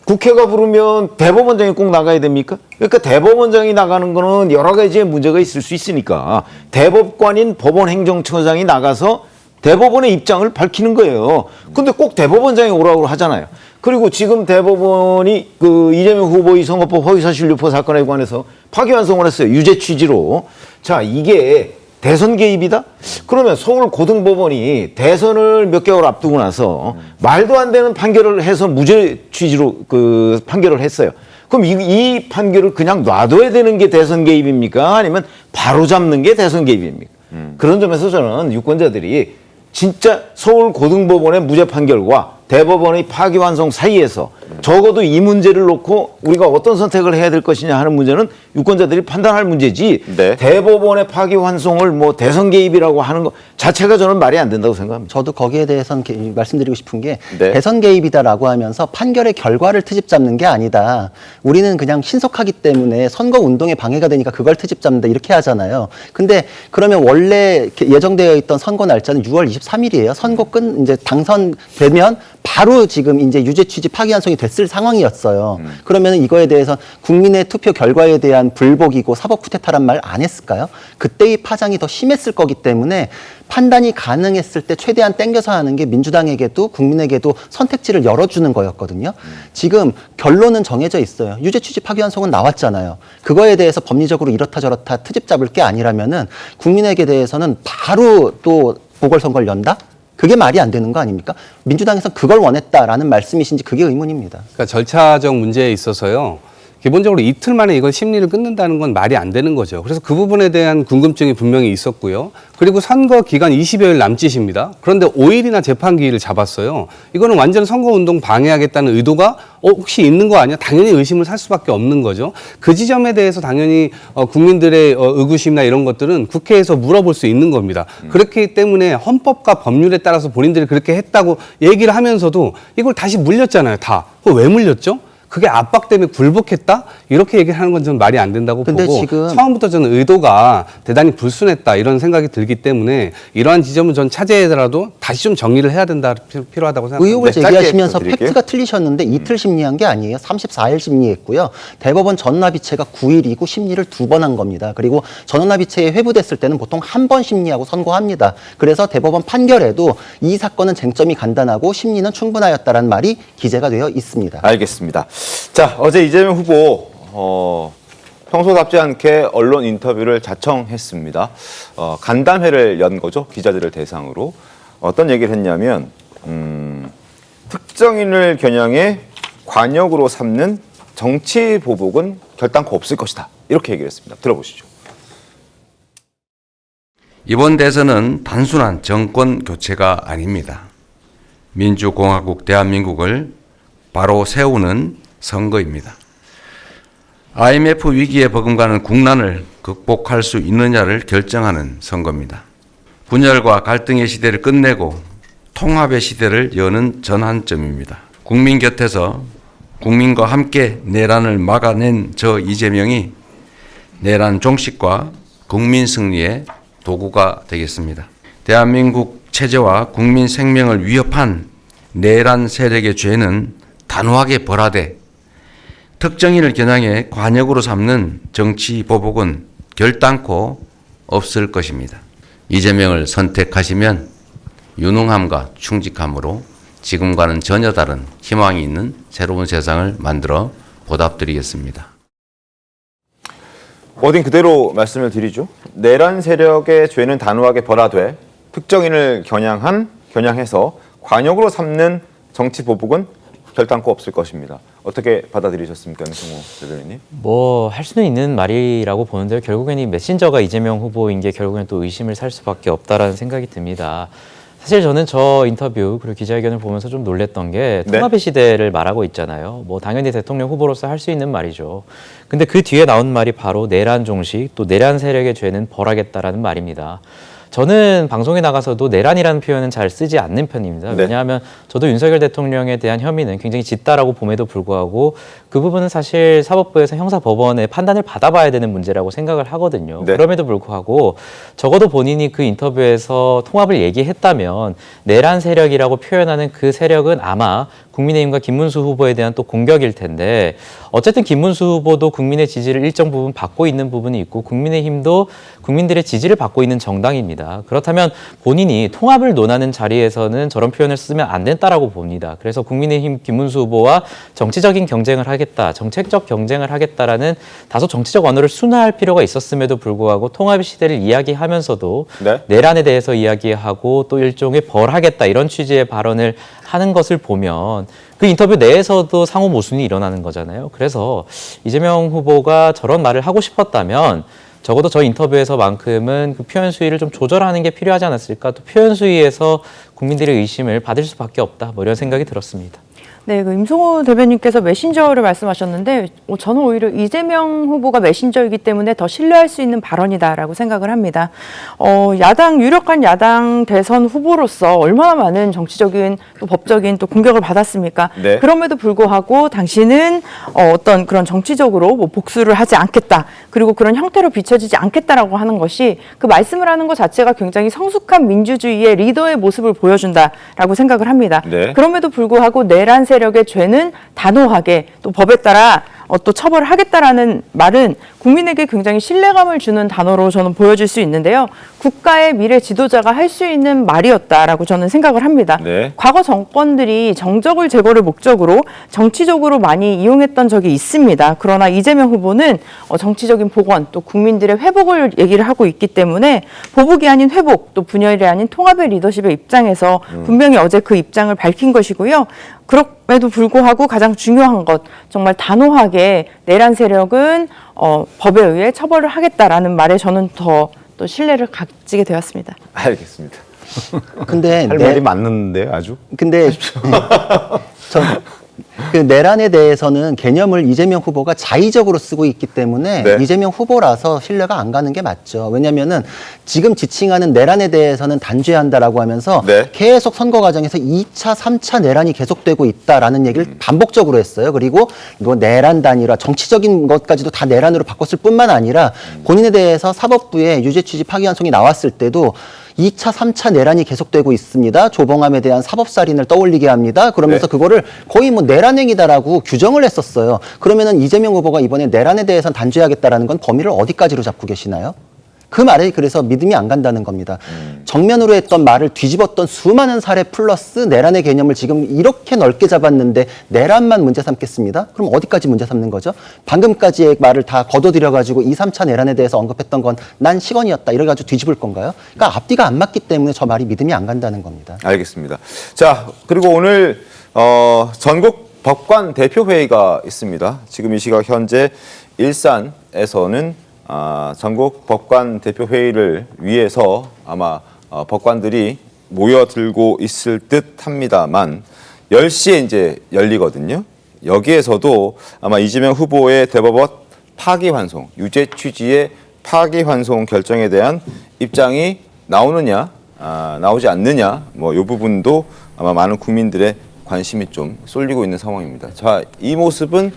S3: 국회가 부르면 대법원장이 꼭 나가야 됩니까? 그러니까 대법원장이 나가는 거는 여러 가지의 문제가 있을 수 있으니까 대법관인 법원행정처장이 나가서 대법원의 입장을 밝히는 거예요. 근데 꼭 대법원장이 오라고 하잖아요. 그리고 지금 대법원이 그 이재명 후보의 선거법 허위사실 유포 사건에 관해서 파기환송을 했어요. 유죄 취지로. 자, 이게 대선 개입이다? 그러면 서울고등법원이 대선을 몇 개월 앞두고 나서 말도 안 되는 판결을 해서 무죄 취지로 그 판결을 했어요. 그럼 이 판결을 그냥 놔둬야 되는 게 대선 개입입니까? 아니면 바로 잡는 게 대선 개입입니까? 그런 점에서 저는 유권자들이 진짜 서울고등법원의 무죄 판결과 대법원의 파기환송 사이에서 적어도 이 문제를 놓고 우리가 어떤 선택을 해야 될 것이냐 하는 문제는 유권자들이 판단할 문제지
S2: 네.
S3: 대법원의 파기환송을 뭐 대선 개입이라고 하는 것 자체가 저는 말이 안 된다고 생각합니다.
S4: 저도 거기에 대해서는 말씀드리고 싶은 게
S2: 네.
S4: 대선 개입이다라고 하면서 판결의 결과를 트집 잡는 게 아니다. 우리는 그냥 신속하기 때문에 선거 운동에 방해가 되니까 그걸 트집 잡는다 이렇게 하잖아요. 근데 그러면 원래 예정되어 있던 선거 날짜는 6월 23일이에요. 선거 이제 당선되면 바로 지금 이제 유죄 취지 파기환송이 됐을 상황이었어요. 그러면 이거에 대해서 국민의 투표 결과에 대한 불복이고 사법 쿠데타란 말 안 했을까요? 그때의 파장이 더 심했을 거기 때문에 판단이 가능했을 때 최대한 땡겨서 하는 게 민주당에게도 국민에게도 선택지를 열어주는 거였거든요. 지금 결론은 정해져 있어요. 유죄 취지 파기환송은 나왔잖아요. 그거에 대해서 법리적으로 이렇다 저렇다 트집 잡을 게 아니라면은 국민에게 대해서는 바로 또 보궐선거를 연다? 그게 말이 안 되는 거 아닙니까? 민주당에서 그걸 원했다라는 말씀이신지 그게 의문입니다.
S6: 그러니까 절차적 문제에 있어서요. 기본적으로 이틀 만에 이걸 심리를 끊는다는 건 말이 안 되는 거죠. 그래서 그 부분에 대한 궁금증이 분명히 있었고요. 그리고 선거 기간 20여일 남짓입니다. 그런데 5일이나 재판 기일을 잡았어요. 이거는 완전 선거운동 방해하겠다는 의도가 혹시 있는 거 아니야? 당연히 의심을 살 수밖에 없는 거죠. 그 지점에 대해서 당연히 국민들의 의구심이나 이런 것들은 국회에서 물어볼 수 있는 겁니다. 그렇기 때문에 헌법과 법률에 따라서 본인들이 그렇게 했다고 얘기를 하면서도 이걸 다시 물렸잖아요. 다. 그거 왜 물렸죠? 그게 압박 때문에 굴복했다? 이렇게 얘기하는 건 저는 말이 안 된다고
S4: 근데
S6: 보고
S4: 지금
S6: 처음부터 저는 의도가 대단히 불순했다 이런 생각이 들기 때문에 이러한 지점은 전 차제더라도 다시 좀 정리를 해야 된다 필요하다고 생각합니다.
S4: 의혹을
S2: 네,
S4: 제기하시면서
S2: 짧게 드릴게요.
S4: 팩트가 틀리셨는데 이틀 심리한 게 아니에요. 34일 심리했고요. 대법원 전원합의체가 9일이고 심리를 2번 한 겁니다. 그리고 전원합의체에 회부됐을 때는 보통 한 번 심리하고 선고합니다. 그래서 대법원 판결에도 이 사건은 쟁점이 간단하고 심리는 충분하였다라는 말이 기재가 되어 있습니다.
S2: 알겠습니다. 자, 어제 이재명 후보 평소답지 않게 언론 인터뷰를 자청했습니다. 간담회를 연 거죠. 기자들을 대상으로. 어떤 얘기를 했냐면 특정인을 겨냥해 관역으로 삼는 정치 보복은 결단코 없을 것이다. 이렇게 얘기를 했습니다. 들어보시죠.
S9: 이번 대선은 단순한 정권 교체가 아닙니다. 민주공화국 대한민국을 바로 세우는 선거입니다. IMF 위기에 버금가는 국난을 극복할 수 있느냐를 결정하는 선거입니다. 분열과 갈등의 시대를 끝내고 통합의 시대를 여는 전환점입니다. 국민 곁에서 국민과 함께 내란을 막아낸 저 이재명이 내란 종식과 국민 승리의 도구가 되겠습니다. 대한민국 체제와 국민 생명을 위협한 내란 세력의 죄는 단호하게 벌하되 특정인을 겨냥해 관역으로 삼는 정치 보복은 결단코 없을 것입니다. 이재명을 선택하시면 유능함과 충직함으로 지금과는 전혀 다른 희망이 있는 새로운 세상을 만들어 보답드리겠습니다.
S2: 워딩 그대로 말씀을 드리죠. 내란 세력의 죄는 단호하게 벌하되 특정인을 겨냥해서 관역으로 삼는 정치 보복은 결단코 없을 것입니다. 어떻게 받아들이셨습니까, 성호 대변인님?
S7: 뭐 할 수는 있는 말이라고 보는데요. 결국엔 이 메신저가 이재명 후보인 게 결국엔 또 의심을 살 수밖에 없다라는 생각이 듭니다. 사실 저는 저 인터뷰 그리고 기자회견을 보면서 좀 놀랬던 게 통합의 시대를 말하고 있잖아요. 뭐 당연히 대통령 후보로서 할 수 있는 말이죠. 근데 그 뒤에 나온 말이 바로 내란 종식 또 내란 세력의 죄는 벌하겠다라는 말입니다. 저는 방송에 나가서도 내란이라는 표현은 잘 쓰지 않는 편입니다. 왜냐하면 저도 윤석열 대통령에 대한 혐의는 굉장히 짙다라고 봄에도 불구하고 그 부분은 사실 사법부에서 형사법원의 판단을 받아봐야 되는 문제라고 생각을 하거든요. 그럼에도 불구하고 적어도 본인이 그 인터뷰에서 통합을 얘기했다면 내란 세력이라고 표현하는 그 세력은 아마 국민의힘과 김문수 후보에 대한 또 공격일 텐데 어쨌든 김문수 후보도 국민의 지지를 일정 부분 받고 있는 부분이 있고 국민의힘도 국민들의 지지를 받고 있는 정당입니다. 그렇다면 본인이 통합을 논하는 자리에서는 저런 표현을 쓰면 안 된다라고 봅니다. 그래서 국민의힘 김문수 후보와 정치적인 경쟁을 하겠다, 정책적 경쟁을 하겠다라는 다소 정치적 언어를 순화할 필요가 있었음에도 불구하고 통합의 시대를 이야기하면서도 내란에 대해서 이야기하고 또 일종의 벌하겠다 이런 취지의 발언을 하는 것을 보면 그 인터뷰 내에서도 상호 모순이 일어나는 거잖아요. 그래서 이재명 후보가 저런 말을 하고 싶었다면 적어도 저 인터뷰에서만큼은 그 표현 수위를 좀 조절하는 게 필요하지 않았을까. 또 표현 수위에서 국민들의 의심을 받을 수밖에 없다. 뭐 이런 생각이 들었습니다.
S5: 네, 그 임성호 대변인께서 메신저를 말씀하셨는데 저는 오히려 이재명 후보가 메신저이기 때문에 더 신뢰할 수 있는 발언이다라고 생각을 합니다. 유력한 야당 대선 후보로서 얼마나 많은 정치적인 또 법적인 또 공격을 받았습니까?
S2: 네.
S5: 그럼에도 불구하고 당신은 어떤 그런 정치적으로 뭐 복수를 하지 않겠다. 그리고 그런 형태로 비춰지지 않겠다라고 하는 것이 그 말씀을 하는 것 자체가 굉장히 성숙한 민주주의의 리더의 모습을 보여준다라고 생각을 합니다.
S2: 네.
S5: 그럼에도 불구하고 내란 세력의 죄는 단호하게 또 법에 따라 또 처벌을 하겠다라는 말은 국민에게 굉장히 신뢰감을 주는 단어로 저는 보여질 수 있는데요. 국가의 미래 지도자가 할 수 있는 말이었다라고 저는 생각을 합니다.
S2: 네.
S5: 과거 정권들이 정적을 제거를 목적으로 정치적으로 많이 이용했던 적이 있습니다. 그러나 이재명 후보는 정치적인 복원 또 국민들의 회복을 얘기를 하고 있기 때문에 보복이 아닌 회복 또 분열이 아닌 통합의 리더십의 입장에서 분명히 어제 그 입장을 밝힌 것이고요. 그럼에도 불구하고 가장 중요한 것 정말 단호하게 내란 세력은 법에 의해 처벌을 하겠다라는 말에 저는 더 또 신뢰를 가지게 되었습니다.
S2: 알겠습니다.
S4: 근데
S3: 할 말이 맞는데 아주.
S4: 근데 그 내란에 대해서는 개념을 이재명 후보가 자의적으로 쓰고 있기 때문에
S2: 네.
S4: 이재명 후보라서 신뢰가 안 가는 게 맞죠. 왜냐하면은 지금 지칭하는 내란에 대해서는 단죄한다라고 하면서
S2: 네.
S4: 계속 선거 과정에서 2차, 3차 내란이 계속되고 있다라는 얘기를 반복적으로 했어요. 그리고 이거 내란 단일화, 정치적인 것까지도 다 내란으로 바꿨을 뿐만 아니라 본인에 대해서 사법부에 유죄 취지 파기환송이 나왔을 때도 2차, 3차 내란이 계속되고 있습니다. 조봉암에 대한 사법살인을 떠올리게 합니다. 그러면서
S2: 네.
S4: 그거를 거의 뭐 내란행위다라고 규정을 했었어요. 그러면은 이재명 후보가 이번에 내란에 대해서는 단죄하겠다라는 건 범위를 어디까지로 잡고 계시나요? 그 말에 그래서 믿음이 안 간다는 겁니다. 정면으로 했던 말을 뒤집었던 수많은 사례 플러스 내란의 개념을 지금 이렇게 넓게 잡았는데 내란만 문제 삼겠습니다? 그럼 어디까지 문제 삼는 거죠? 방금까지의 말을 다 거둬들여가지고 2, 3차 내란에 대해서 언급했던 건 난 시건이었다 이래가지고 뒤집을 건가요? 그러니까 앞뒤가 안 맞기 때문에 저 말이 믿음이 안 간다는 겁니다.
S2: 알겠습니다. 자, 그리고 오늘 전국 법관 대표회의가 있습니다. 지금 이 시각 현재 일산에서는 전국 법관 대표회의를 위해서 아마 법관들이 모여들고 있을 듯 합니다만 10시에 이제 열리거든요. 여기에서도 아마 이재명 후보의 대법원 파기환송, 유죄 취지의 파기환송 결정에 대한 입장이 나오느냐, 나오지 않느냐, 뭐 이 부분도 아마 많은 국민들의 관심이 좀 쏠리고 있는 상황입니다. 자, 이 모습은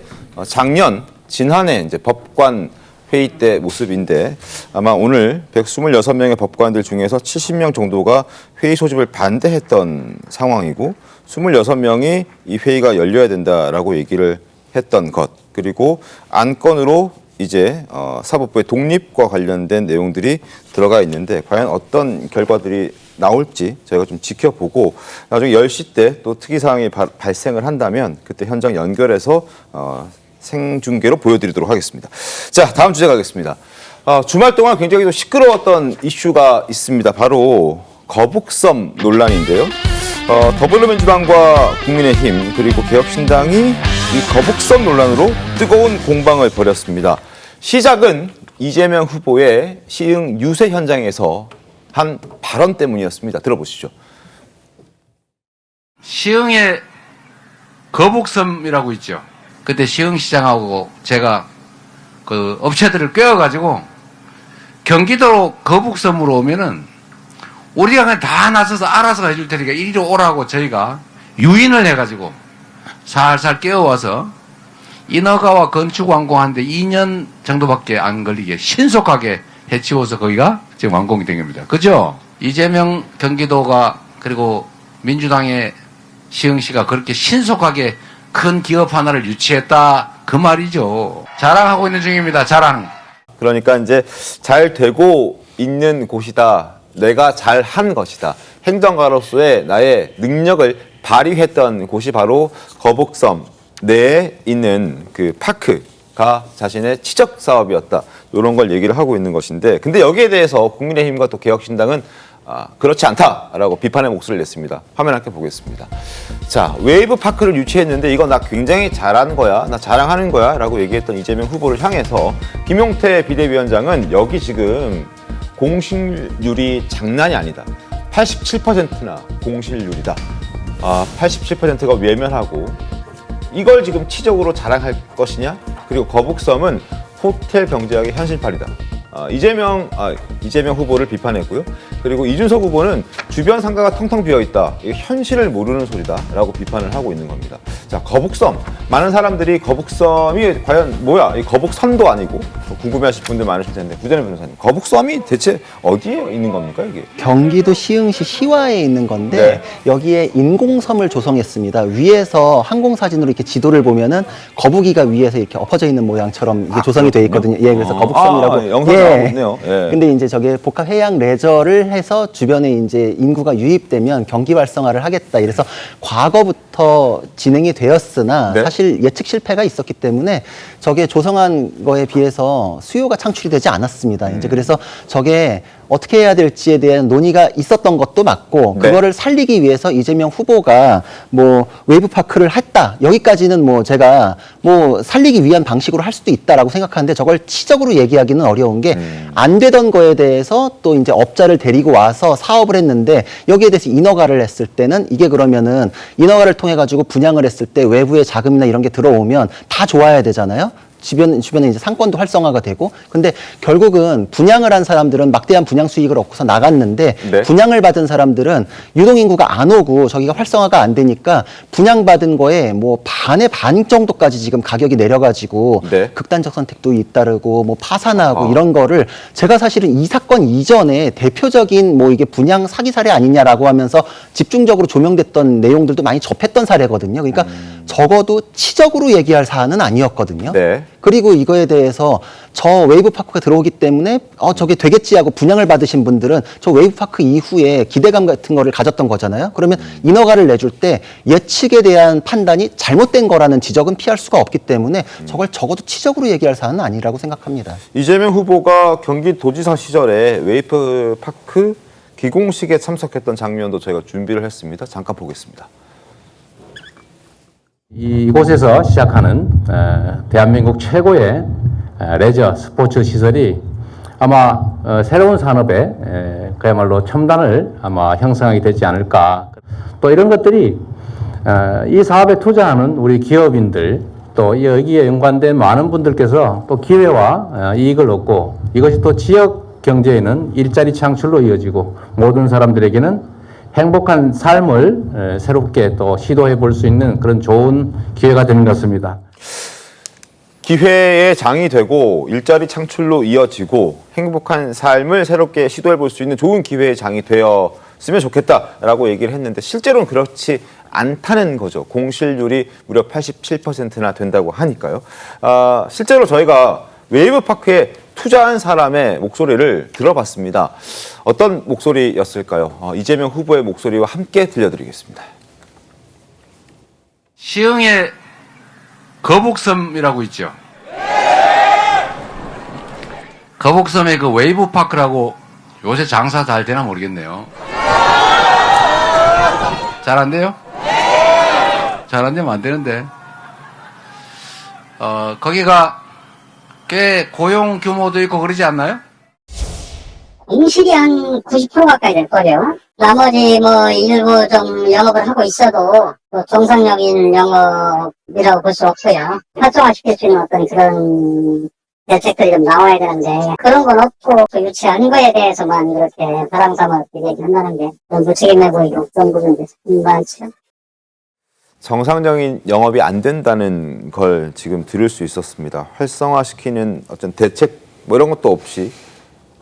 S2: 지난해 이제 법관 회의 때 모습인데 아마 오늘 126명의 법관들 중에서 70명 정도가 회의 소집을 반대했던 상황이고 26명이 이 회의가 열려야 된다라고 얘기를 했던 것, 그리고 안건으로 이제 사법부의 독립과 관련된 내용들이 들어가 있는데 과연 어떤 결과들이 나올지 저희가 좀 지켜보고 나중에 10시 때 또 특이사항이 발생을 한다면 그때 현장 연결해서 생중계로 보여드리도록 하겠습니다. 자, 다음 주제 가겠습니다. 주말 동안 굉장히 또 시끄러웠던 이슈가 있습니다. 바로 거북섬 논란인데요. 더불어민주당과 국민의힘 그리고 개혁신당이 이 거북섬 논란으로 뜨거운 공방을 벌였습니다. 시작은 이재명 후보의 시흥 유세 현장에서 한 발언 때문이었습니다. 들어보시죠.
S12: 시흥에 거북섬이라고 있죠. 그때 시흥시장하고 제가 그 업체들을 꿰어가지고 경기도로 거북섬으로 오면은 우리가 그냥 다 나서서 알아서 해줄 테니까 이리로 오라고 저희가 유인을 해가지고 살살 깨워와서 인허가와 건축 완공하는데 2년 정도밖에 안 걸리게 신속하게 해치워서 거기가 지금 완공이 된 겁니다. 그죠? 이재명 경기도가 그리고 민주당의 시흥시가 그렇게 신속하게 큰 기업 하나를 유치했다 그 말이죠. 자랑하고 있는 중입니다. 자랑.
S2: 그러니까 이제 잘 되고 있는 곳이다. 내가 잘한 것이다. 행정가로서의 나의 능력을 발휘했던 곳이 바로 거북섬 내에 있는 그 파크가 자신의 치적 사업이었다. 이런 걸 얘기를 하고 있는 것인데, 근데 여기에 대해서 국민의힘과 또 개혁신당은 그렇지 않다라고 비판의 목소리를 냈습니다. 화면 함께 보겠습니다. 자, 웨이브 파크를 유치했는데 이거 나 굉장히 잘한 거야, 나 자랑하는 거야 라고 얘기했던 이재명 후보를 향해서 김용태 비대위원장은 여기 지금 공실률이 장난이 아니다. 87%나 공실률이다. 87%가 외면하고 이걸 지금 치적으로 자랑할 것이냐? 그리고 거북섬은 호텔 경제학의 현실팔이다. 이재명 후보를 비판했고요. 그리고 이준석 후보는 주변 상가가 텅텅 비어있다. 이게 현실을 모르는 소리다라고 비판을 하고 있는 겁니다. 자, 거북섬. 많은 사람들이 거북섬이 과연 뭐야? 이 거북선도 아니고 궁금해하실 분들 많으실 텐데 구전현 변호사님, 거북섬이 대체 어디에 있는 겁니까 이게?
S4: 경기도 시흥시 시화에 있는 건데
S2: 네.
S4: 여기에 인공섬을 조성했습니다. 위에서 항공사진으로 이렇게 지도를 보면은 거북이가 위에서 이렇게 엎어져 있는 모양처럼 이게 조성이 되어 있거든요. 예, 그래서 거북섬이라고.
S2: 영상 나오고 있네요. 예.
S4: 근데 이제 저게 복합 해양 레저를 해서 주변에 이제 인구가 유입되면 경기 활성화를 하겠다. 이래서 과거부터 진행이 되었으나
S2: 네.
S4: 사실 예측 실패가 있었기 때문에 저게 조성한 거에 비해서 수요가 창출이 되지 않았습니다. 이제 그래서 저게 어떻게 해야 될지에 대한 논의가 있었던 것도 맞고
S2: 네.
S4: 그거를 살리기 위해서 이재명 후보가 뭐 웨이브파크를 했다. 여기까지는 뭐 제가 뭐 살리기 위한 방식으로 할 수도 있다라고 생각하는데 저걸 치적으로 얘기하기는 어려운 게 안 되던 거에 대해서 또 이제 업자를 데리고 와서 사업을 했는데 여기에 대해서 인허가를 했을 때는 이게 그러면은 인허가를 통해 가지고 분양을 했을 때 외부의 자금이나 이런 게 들어오면 다 좋아야 되잖아요. 주변에 이제 상권도 활성화가 되고, 근데 결국은 분양을 한 사람들은 막대한 분양 수익을 얻고서 나갔는데
S2: 네.
S4: 분양을 받은 사람들은 유동인구가 안 오고 저기가 활성화가 안 되니까 분양받은 거에 뭐 반의 반 정도까지 지금 가격이 내려가지고
S2: 네.
S4: 극단적 선택도 잇따르고 뭐 파산하고 이런 거를 제가 사실은 이 사건 이전에 대표적인 뭐 이게 분양 사기 사례 아니냐라고 하면서 집중적으로 조명됐던 내용들도 많이 접했던 사례거든요. 그러니까 적어도 치적으로 얘기할 사안은 아니었거든요.
S2: 네.
S4: 그리고 이거에 대해서 저 웨이브파크가 들어오기 때문에 저게 되겠지 하고 분양을 받으신 분들은 저 웨이브파크 이후에 기대감 같은 거를 가졌던 거잖아요. 그러면 인허가를 내줄 때 예측에 대한 판단이 잘못된 거라는 지적은 피할 수가 없기 때문에 저걸 적어도 치적으로 얘기할 사안은 아니라고 생각합니다.
S2: 이재명 후보가 경기도지사 시절에 웨이브파크 기공식에 참석했던 장면도 저희가 준비를 했습니다. 잠깐 보겠습니다.
S9: 이곳에서 시작하는 대한민국 최고의 레저 스포츠 시설이 아마 새로운 산업에 그야말로 첨단을 아마 형성하게 되지 않을까. 또 이런 것들이 이 사업에 투자하는 우리 기업인들 또 여기에 연관된 많은 분들께서 또 기회와 이익을 얻고 이것이 또 지역 경제에는 일자리 창출로 이어지고 모든 사람들에게는 행복한 삶을 새롭게 또 시도해 볼 수 있는 그런 좋은 기회가 되는 것 같습니다.
S2: 기회의 장이 되고 일자리 창출로 이어지고 행복한 삶을 새롭게 시도해 볼 수 있는 좋은 기회의 장이 되었으면 좋겠다라고 얘기를 했는데 실제로는 그렇지 않다는 거죠. 공실률이 무려 87%나 된다고 하니까요. 실제로 저희가 웨이브파크에 투자한 사람의 목소리를 들어봤습니다. 어떤 목소리였을까요? 이재명 후보의 목소리와 함께 들려드리겠습니다.
S12: 시흥에 거북섬이라고 있죠. 거북섬에 그 웨이브파크라고 요새 장사 잘 되나 모르겠네요. 잘 안 돼요? 잘 안 되면 안 되는데. 거기가 꽤 고용 규모도 있고 그러지 않나요?
S13: 공실이 한 90% 가까이 될 거죠. 나머지 뭐 일부 좀 영업을 하고 있어도 뭐 정상적인 영업이라고 볼 수 없고요. 활성화시킬 수 있는 어떤 그런 대책들이 좀 나와야 되는데 그런 건 없고 그 유치한 거에 대해서만 그렇게 바람 삼아 얘기한다는 게 좀 무책임해 보이고 그런 부분이 많죠.
S2: 정상적인 영업이 안 된다는 걸 지금 들을 수 있었습니다. 활성화시키는 어떤 대책 뭐 이런 것도 없이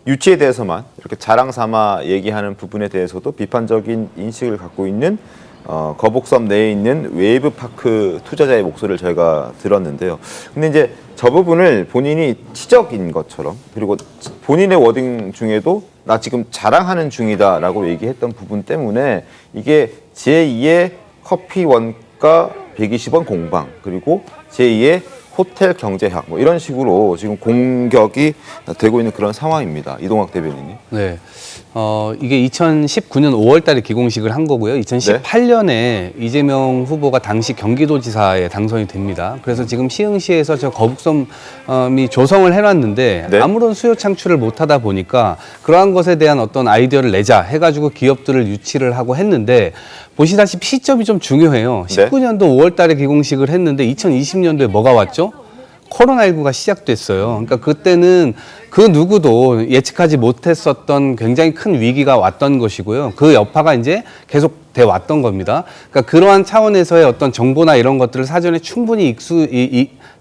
S2: 유치에 대해서만 이렇게 자랑 삼아 얘기하는 부분에 대해서도 비판적인 인식을 갖고 있는 거북섬 내에 있는 웨이브파크 투자자의 목소리를 저희가 들었는데요. 근데 이제 저 부분을 본인이 치적인 것처럼 그리고 본인의 워딩 중에도 나 지금 자랑하는 중이다라고 얘기했던 부분 때문에 이게 제2의 커피 원가 120원 공방 그리고 제2의 호텔 경제학 뭐 이런 식으로 지금 공격이 되고 있는 그런 상황입니다. 이동학 대변인님.
S6: 네. 이게 2019년 5월 달에 기공식을 한 거고요. 2018년에 이재명 후보가 당시 경기도지사에 당선이 됩니다. 그래서 지금 시흥시에서 저 거북섬이 조성을 해놨는데
S2: 네.
S6: 아무런 수요 창출을 못 하다 보니까 그러한 것에 대한 어떤 아이디어를 내자 해가지고 기업들을 유치를 하고 했는데 보시다시피 시점이 좀 중요해요.
S2: 네.
S6: 19년도 5월 달에 기공식을 했는데 2020년도에 뭐가 왔죠? 코로나19가 시작됐어요. 그러니까 그때는 그 누구도 예측하지 못했었던 굉장히 큰 위기가 왔던 것이고요. 그 여파가 이제 계속 돼 왔던 겁니다. 그러니까 그러한 차원에서의 어떤 정보나 이런 것들을 사전에 충분히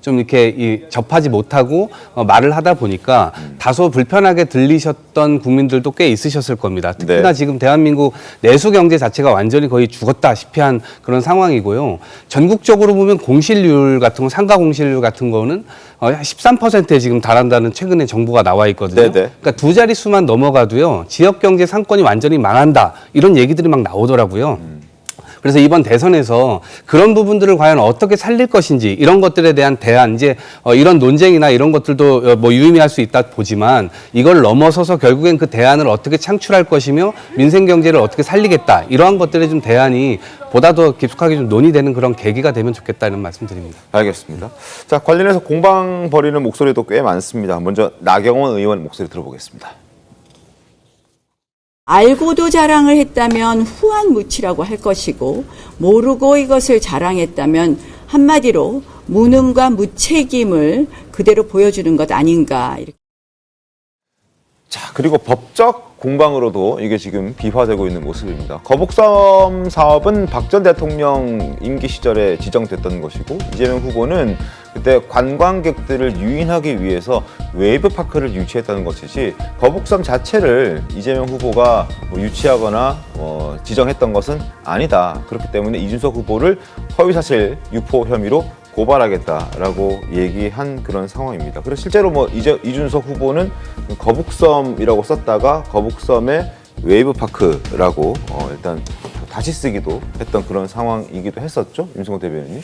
S6: 좀 이렇게 접하지 못하고 말을 하다 보니까 다소 불편하게 들리셨던 국민들도 꽤 있으셨을 겁니다. 특히나
S2: 네. 지금
S6: 지금 대한민국 내수 경제 자체가 완전히 거의 죽었다시피 한 그런 상황이고요. 전국적으로 보면 공실률 같은 거, 상가 공실률 같은 거는 13%에 지금 달한다는 최근에 정보가 나와 있거든요.
S2: 네네.
S6: 그러니까 두 자릿수만 넘어가도요. 지역 경제 상권이 완전히 망한다. 이런 얘기들이 막 나오더라고요. 그래서 이번 대선에서 그런 부분들을 과연 어떻게 살릴 것인지 이런 것들에 대한 대안, 이제 이런 논쟁이나 이런 것들도 뭐 유의미할 수 있다 보지만 이걸 넘어서서 결국엔 그 대안을 어떻게 창출할 것이며 민생 경제를 어떻게 살리겠다 이러한 것들의 좀 대안이 보다 더 깊숙하게 좀 논의되는 그런 계기가 되면 좋겠다는 말씀드립니다.
S2: 알겠습니다. 자, 관련해서 공방 벌이는 목소리도 꽤 많습니다. 먼저 나경원 의원 목소리 들어보겠습니다.
S14: 알고도 자랑을 했다면 후한무치라고 할 것이고 모르고 이것을 자랑했다면 한마디로 무능과 무책임을 그대로 보여주는 것 아닌가.
S2: 자, 그리고 법적 공방으로도 이게 지금 비화되고 있는 모습입니다. 거북섬 사업은 박 전 대통령 임기 시절에 지정됐던 것이고 이재명 후보는 그때 관광객들을 유인하기 위해서 웨이브파크를 유치했다는 것이지 거북섬 자체를 이재명 후보가 뭐 유치하거나 지정했던 것은 아니다. 그렇기 때문에 이준석 후보를 허위사실 유포 혐의로 고발하겠다라고 얘기한 그런 상황입니다. 그리고 실제로 뭐 이준석 후보는 거북섬이라고 썼다가 거북섬의 웨이브파크라고 일단 다시 쓰기도 했던 그런 상황이기도 했었죠. 임승호 대변인님.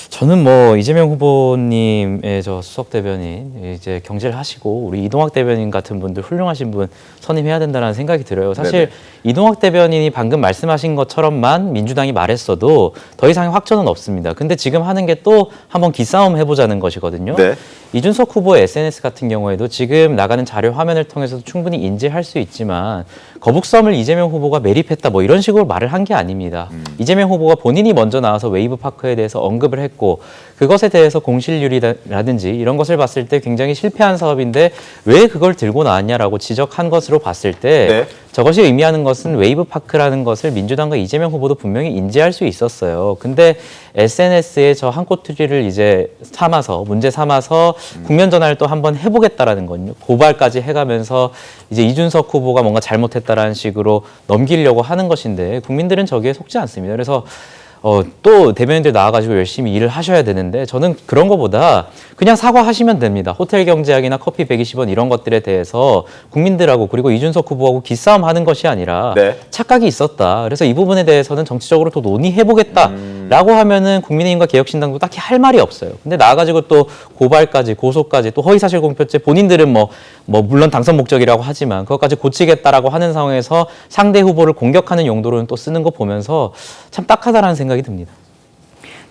S7: 저는 뭐 이재명 후보님의 저 수석 대변인 이제 경제를 하시고 우리 이동학 대변인 같은 분들 훌륭하신 분 선임해야 된다는 생각이 들어요. 사실
S2: 네네.
S7: 이동학 대변인이 방금 말씀하신 것처럼만 민주당이 말했어도 더 이상의 확전은 없습니다. 근데 지금 하는 게 또 한번 기싸움 해보자는 것이거든요.
S2: 네.
S7: 이준석 후보의 SNS 같은 경우에도 지금 나가는 자료 화면을 통해서도 충분히 인지할 수 있지만 거북섬을 이재명 후보가 매립했다 뭐 이런 식으로 말을 한 게 아닙니다. 이재명 후보가 본인이 먼저 나와서 웨이브파크에 대해서 언급을 했고 그것에 대해서 공실률이라든지 이런 것을 봤을 때 굉장히 실패한 사업인데 왜 그걸 들고 나왔냐라고 지적한 것으로 봤을 때
S2: 네.
S7: 저것이 의미하는 것은 웨이브파크라는 것을 민주당과 이재명 후보도 분명히 인지할 수 있었어요. 근데 SNS에 저 한 꼬투리를 이제 문제 삼아서 국면 전환을 또 한번 해보겠다라는 건요. 고발까지 해가면서 이제 이준석 후보가 뭔가 잘못했다라는 식으로 넘기려고 하는 것인데 국민들은 저기에 속지 않습니다. 그래서 또 대변인들 나와가지고 열심히 일을 하셔야 되는데 저는 그런 것보다 그냥 사과하시면 됩니다. 호텔 경제학이나 커피 120원 이런 것들에 대해서 국민들하고 그리고 이준석 후보하고 기싸움 하는 것이 아니라
S2: 네.
S7: 착각이 있었다. 그래서 이 부분에 대해서는 정치적으로 더 논의해보겠다라고 하면은 국민의힘과 개혁신당도 딱히 할 말이 없어요. 근데 나와가지고 또 고발까지 고소까지 또 허위사실 공표죄 본인들은 뭐 물론 당선 목적이라고 하지만 그것까지 고치겠다라고 하는 상황에서 상대 후보를 공격하는 용도로는 또 쓰는 거 보면서 참 딱하다라는 생각이 듭니다.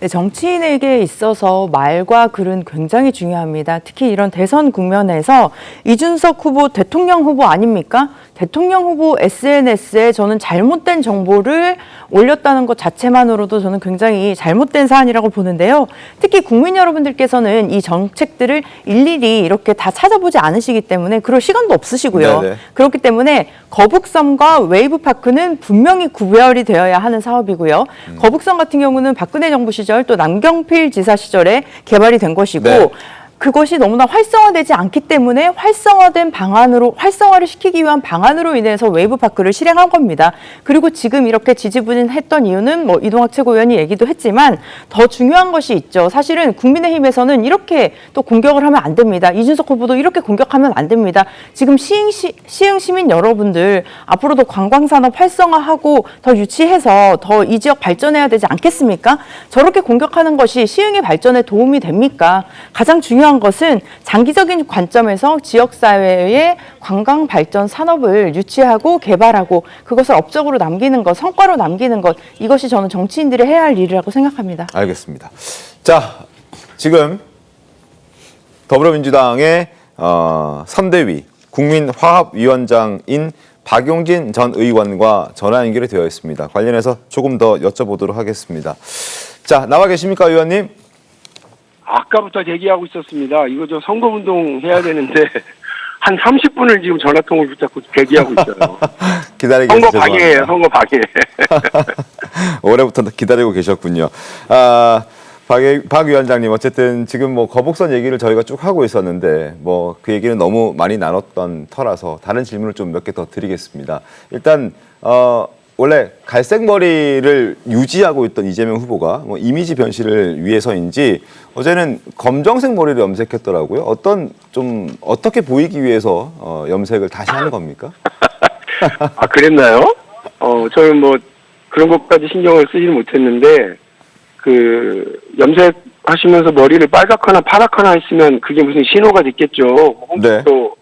S5: 네, 정치인에게 있어서 말과 글은 굉장히 중요합니다. 특히 이런 대선 국면에서 이준석 후보 대통령 후보 아닙니까? 대통령 후보 SNS에 저는 잘못된 정보를 올렸다는 것 자체만으로도 저는 굉장히 잘못된 사안이라고 보는데요. 특히 국민 여러분들께서는 이 정책들을 일일이 이렇게 다 찾아보지 않으시기 때문에 그럴 시간도 없으시고요.
S2: 네네.
S5: 그렇기 때문에 거북섬과 웨이브파크는 분명히 구별이 되어야 하는 사업이고요. 거북섬 같은 경우는 박근혜 정부 시절 또 남경필 지사 시절에 개발이 된 것이고
S2: 네.
S5: 그것이 너무나 활성화되지 않기 때문에 활성화를 시키기 위한 방안으로 인해서 웨이브파크를 실행한 겁니다. 그리고 지금 이렇게 지지부진했던 이유는 뭐 이동학 최고위원이 얘기도 했지만 더 중요한 것이 있죠. 사실은 국민의힘에서는 이렇게 또 공격을 하면 안 됩니다. 이준석 후보도 이렇게 공격하면 안 됩니다. 지금 시흥 시민 여러분들 앞으로도 관광산업 활성화하고 더 유치해서 더 이 지역 발전해야 되지 않겠습니까? 저렇게 공격하는 것이 시흥의 발전에 도움이 됩니까? 가장 중요한 중요한 것은 장기적인 관점에서 지역사회의 관광발전 산업을 유치하고 개발하고 그것을 업적으로 남기는 것, 성과로 남기는 것, 이것이 저는 정치인들이 해야 할 일이라고 생각합니다.
S2: 알겠습니다. 자, 지금 더불어민주당의 선대위 국민화합위원장인 박용진 전 의원과 전화 연결이 되어 있습니다. 관련해서 조금 더 여쭤보도록 하겠습니다. 자, 나와 계십니까, 의원님?
S15: 아까부터 대기하고 있었습니다. 이거 저 선거운동 해야 되는데 한 30분을 지금 전화통을 붙잡고 대기하고 있어요.
S2: 기다리고
S15: 선거
S2: 계셔서
S15: 방해예요. 선거 방해.
S2: 올해부터 기다리고 계셨군요. 박 위원장님, 어쨌든 지금 뭐 거북선 얘기를 저희가 쭉 하고 있었는데 뭐 그 얘기는 너무 많이 나눴던 터라서 다른 질문을 좀 몇 개 더 드리겠습니다. 일단 원래 갈색 머리를 유지하고 있던 이재명 후보가 뭐 이미지 변신을 위해서인지 어제는 검정색 머리를 염색했더라고요. 어떻게 보이기 위해서 염색을 다시 하는 겁니까?
S15: 아, 그랬나요? 저는 뭐 그런 것까지 신경을 쓰지는 못했는데 그 염색하시면서 머리를 빨갛거나 파랗거나 했으면 그게 무슨 신호가 됐겠죠. 홍준표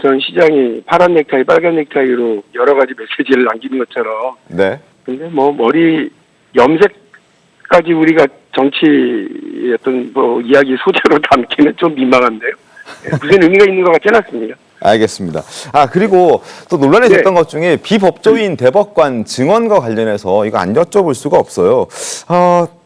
S15: 전 시장이 파란 넥타이, 빨간 넥타이로 여러 가지 메시지를 남기는 것처럼.
S2: 네.
S15: 근데 뭐 머리 염색까지 우리가 정치의 어떤 뭐 이야기 소재로 담기는 좀 민망한데요. 무슨 의미가 있는 것 같지는 않습니다.
S2: 알겠습니다. 그리고 또 논란이 됐던 것 중에 비법조인 대법관 증언과 관련해서 이거 안 여쭤볼 수가 없어요.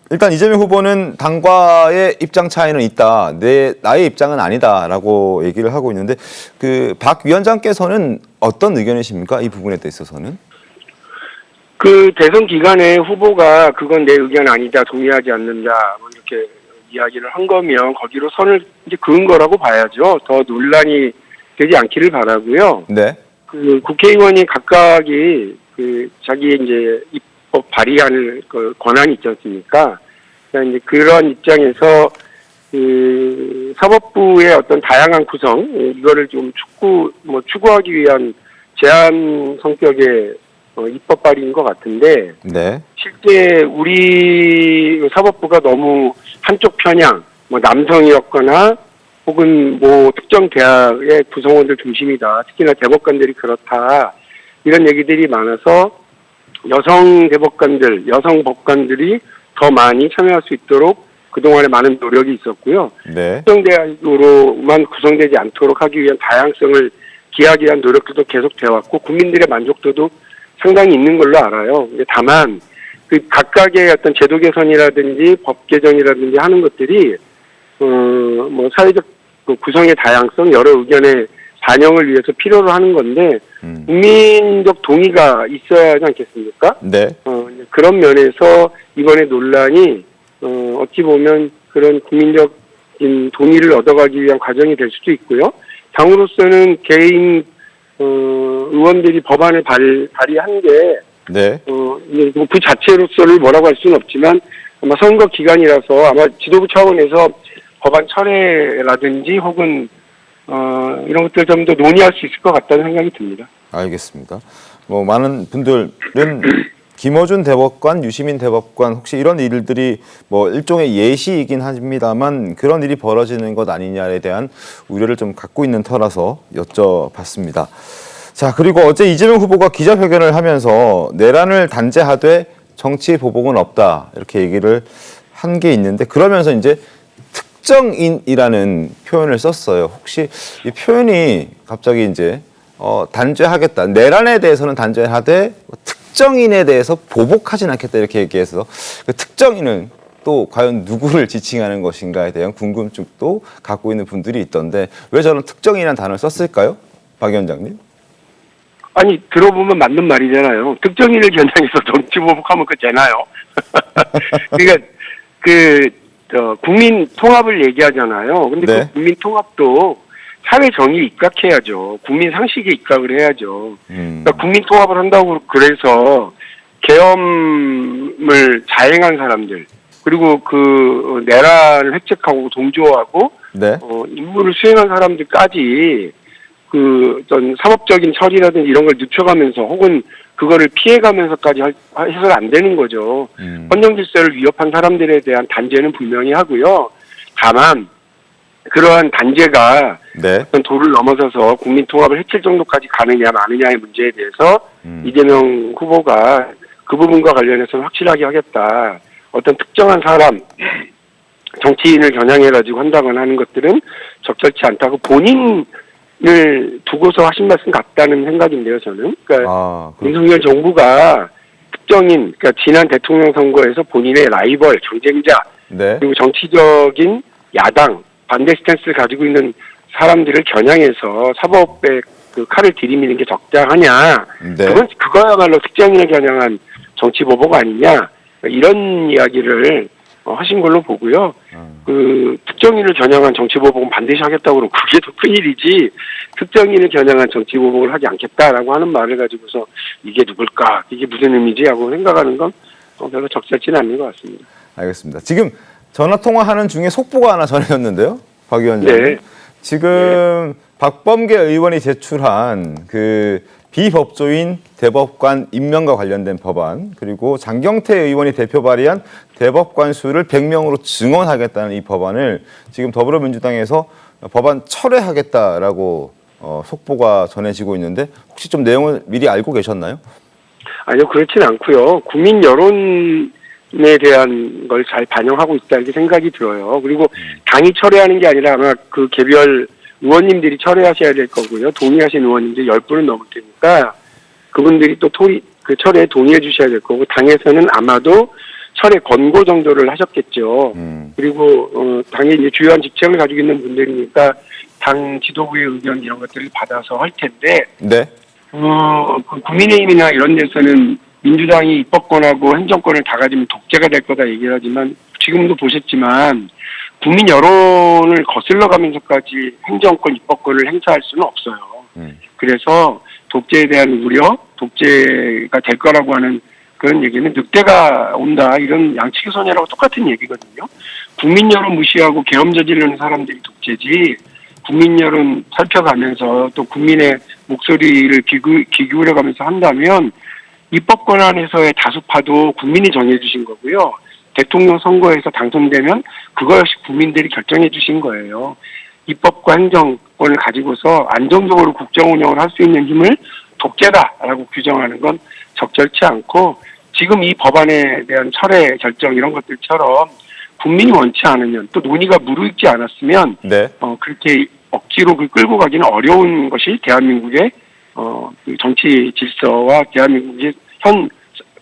S2: 일단 이재명 후보는 당과의 입장 차이는 있다. 나의 입장은 아니다라고 얘기를 하고 있는데 그 박 위원장께서는 어떤 의견이십니까? 이 부분에 있어서는?
S15: 그 대선 기간에 후보가 그건 내 의견 아니다, 동의하지 않는다, 뭐 이렇게 이야기를 한 거면 거기로 선을 이제 그은 거라고 봐야죠. 더 논란이 되지 않기를 바라고요.
S2: 네.
S15: 그 국회의원이 각각이 그 자기 이제 입법 발의할 그 권한이 있지 않습니까? 그러니까 이제 그런 입장에서 그 사법부의 어떤 다양한 구성 이거를 좀 추구하기 위한 제한 성격의 입법 발의인 것 같은데
S2: 네.
S15: 실제 우리 사법부가 너무 한쪽 편향, 뭐 남성이었거나 혹은 뭐 특정 대학의 구성원들 중심이다. 특히나 대법관들이 그렇다. 이런 얘기들이 많아서 여성 대법관들, 여성 법관들이 더 많이 참여할 수 있도록 그동안에 많은 노력이 있었고요.
S2: 네.
S15: 특정 대학으로만 구성되지 않도록 하기 위한 다양성을 기하기 위한 노력도 계속되어 왔고 국민들의 만족도도 상당히 있는 걸로 알아요. 다만 그 각각의 어떤 제도 개선이라든지 법 개정이라든지 하는 것들이 뭐 사회적 구성의 다양성, 여러 의견의 반영을 위해서 필요로 하는 건데 국민적 동의가 있어야 하지 않겠습니까?
S2: 네.
S15: 그런 면에서 이번에 논란이 어찌 보면 그런 국민적인 동의를 얻어가기 위한 과정이 될 수도 있고요. 당으로서는 개인 의원들이 법안을 발의한 게
S2: 네.
S15: 그 자체로서를 뭐라고 할 수는 없지만 아마 선거 기간이라서 아마 지도부 차원에서 법안 철회라든지 혹은 이런 것들 좀 더 논의할 수 있을 것 같다는 생각이 듭니다.
S2: 알겠습니다. 뭐 많은 분들은 김어준 대법관, 유시민 대법관 혹시 이런 일들이 뭐 일종의 예시이긴 합니다만 그런 일이 벌어지는 것 아니냐에 대한 우려를 좀 갖고 있는 터라서 여쭤봤습니다. 자, 그리고 어제 이재명 후보가 기자회견을 하면서 내란을 단죄하되 정치 보복은 없다 이렇게 얘기를 한 게 있는데 그러면서 이제 특정인이라는 표현을 썼어요. 혹시 이 표현이 갑자기 이제 단죄하겠다. 내란에 대해서는 단죄하되 특정인에 대해서 보복하진 않겠다 이렇게 얘기해서 그 특정인은 또 과연 누구를 지칭하는 것인가에 대한 궁금증도 갖고 있는 분들이 있던데 왜 저는 특정인이라는 단어를 썼을까요? 박 위원장님?
S15: 아니 들어보면 맞는 말이잖아요. 특정인을 겨냥해서 정치 보복하면 그거 되나요? 그러니까 국민 통합을 얘기하잖아요. 근데
S2: 네.
S15: 그 국민 통합도 사회 정의에 입각해야죠. 국민 상식에 입각을 해야죠. 그러니까 국민 통합을 한다고 그래서 계엄을 자행한 사람들 그리고 그 내란을 획책하고 동조하고
S2: 네.
S15: 임무를 수행한 사람들까지 그 어떤 사법적인 처리라든지 이런 걸 늦춰가면서 혹은 그거를 피해가면서까지 해서는 안 되는 거죠. 헌정 질서를 위협한 사람들에 대한 단죄는 분명히 하고요. 다만 그러한 단죄가
S2: 네.
S15: 어떤 도를 넘어서서 국민 통합을 해칠 정도까지 가느냐 마느냐의 문제에 대해서 이재명 후보가 그 부분과 관련해서 확실하게 하겠다. 어떤 특정한 사람, 정치인을 겨냥해가지고 한다거나 하는 것들은 적절치 않다고 본인을 두고서 하신 말씀 같다는 생각인데요, 저는. 그러니까 윤석열 정부가 특정인, 그러니까 지난 대통령 선거에서 본인의 라이벌, 경쟁자,
S2: 네.
S15: 그리고 정치적인 야당, 반대 스탠스를 가지고 있는 사람들을 겨냥해서 사법에 그 칼을 들이미는 게 적당하냐.
S2: 네.
S15: 그거야말로 특정인을 겨냥한 정치 보복 아니냐. 이런 이야기를 하신 걸로 보고요. 그 특정인을 겨냥한 정치 보복은 반드시 하겠다고 그러고 그게 더 큰일이지 특정인을 겨냥한 정치 보복을 하지 않겠다라고 하는 말을 가지고서 이게 누굴까? 이게 무슨 의미지? 하고 생각하는 건 별로 적절치는 않는 것 같습니다.
S2: 알겠습니다. 지금 전화 통화하는 중에 속보가 하나 전해졌는데요, 박 위원장님.
S15: 네.
S2: 지금 박범계 의원이 제출한 그 비법조인 대법관 임명과 관련된 법안, 그리고 장경태 의원이 대표 발의한 대법관 수를 100명으로 증원하겠다는 이 법안을 지금 더불어민주당에서 법안 철회하겠다라고 속보가 전해지고 있는데 혹시 좀 내용을 미리 알고 계셨나요?
S15: 아니요, 그렇지는 않고요. 국민 여론에 대한 걸 잘 반영하고 있다 이렇게 생각이 들어요. 그리고 당이 철회하는 게 아니라 아마 그 개별 의원님들이 철회하셔야 될 거고요. 동의하신 의원님들 10분은 넘을 테니까 그분들이 또 그 철회에 동의해 주셔야 될 거고 당에서는 아마도 철회 권고 정도를 하셨겠죠. 그리고 당의 이제 주요한 직책을 가지고 있는 분들이니까 당 지도부의 의견 이런 것들을 받아서 할 텐데
S2: 네.
S15: 국민의힘이나 이런 데서는 민주당이 입법권하고 행정권을 다 가지면 독재가 될 거다 얘기를 하지만 지금도 보셨지만 국민 여론을 거슬러 가면서까지 행정권 입법권을 행사할 수는 없어요. 그래서 독재에 대한 우려, 독재가 될 거라고 하는 그런 얘기는 늑대가 온다 이런 양치기소녀라고 똑같은 얘기거든요. 국민 여론 무시하고 계엄 저지르는 사람들이 독재지 국민 여론 살펴가면서 또 국민의 목소리를 귀 기울여가면서 한다면 입법 권한에서의 다수파도 국민이 정해 주신 거고요. 대통령 선거에서 당선되면 그거 역시 국민들이 결정해 주신 거예요. 입법과 행정권을 가지고서 안정적으로 국정 운영을 할 수 있는 힘을 독재다라고 규정하는 건 적절치 않고 지금 이 법안에 대한 철회 결정 이런 것들처럼 국민이 원치 않으면 또 논의가 무르익지 않았으면
S2: 네.
S15: 그렇게 억지로 끌고 가기는 어려운 것이 대한민국의 그 정치 질서와 대한민국의 현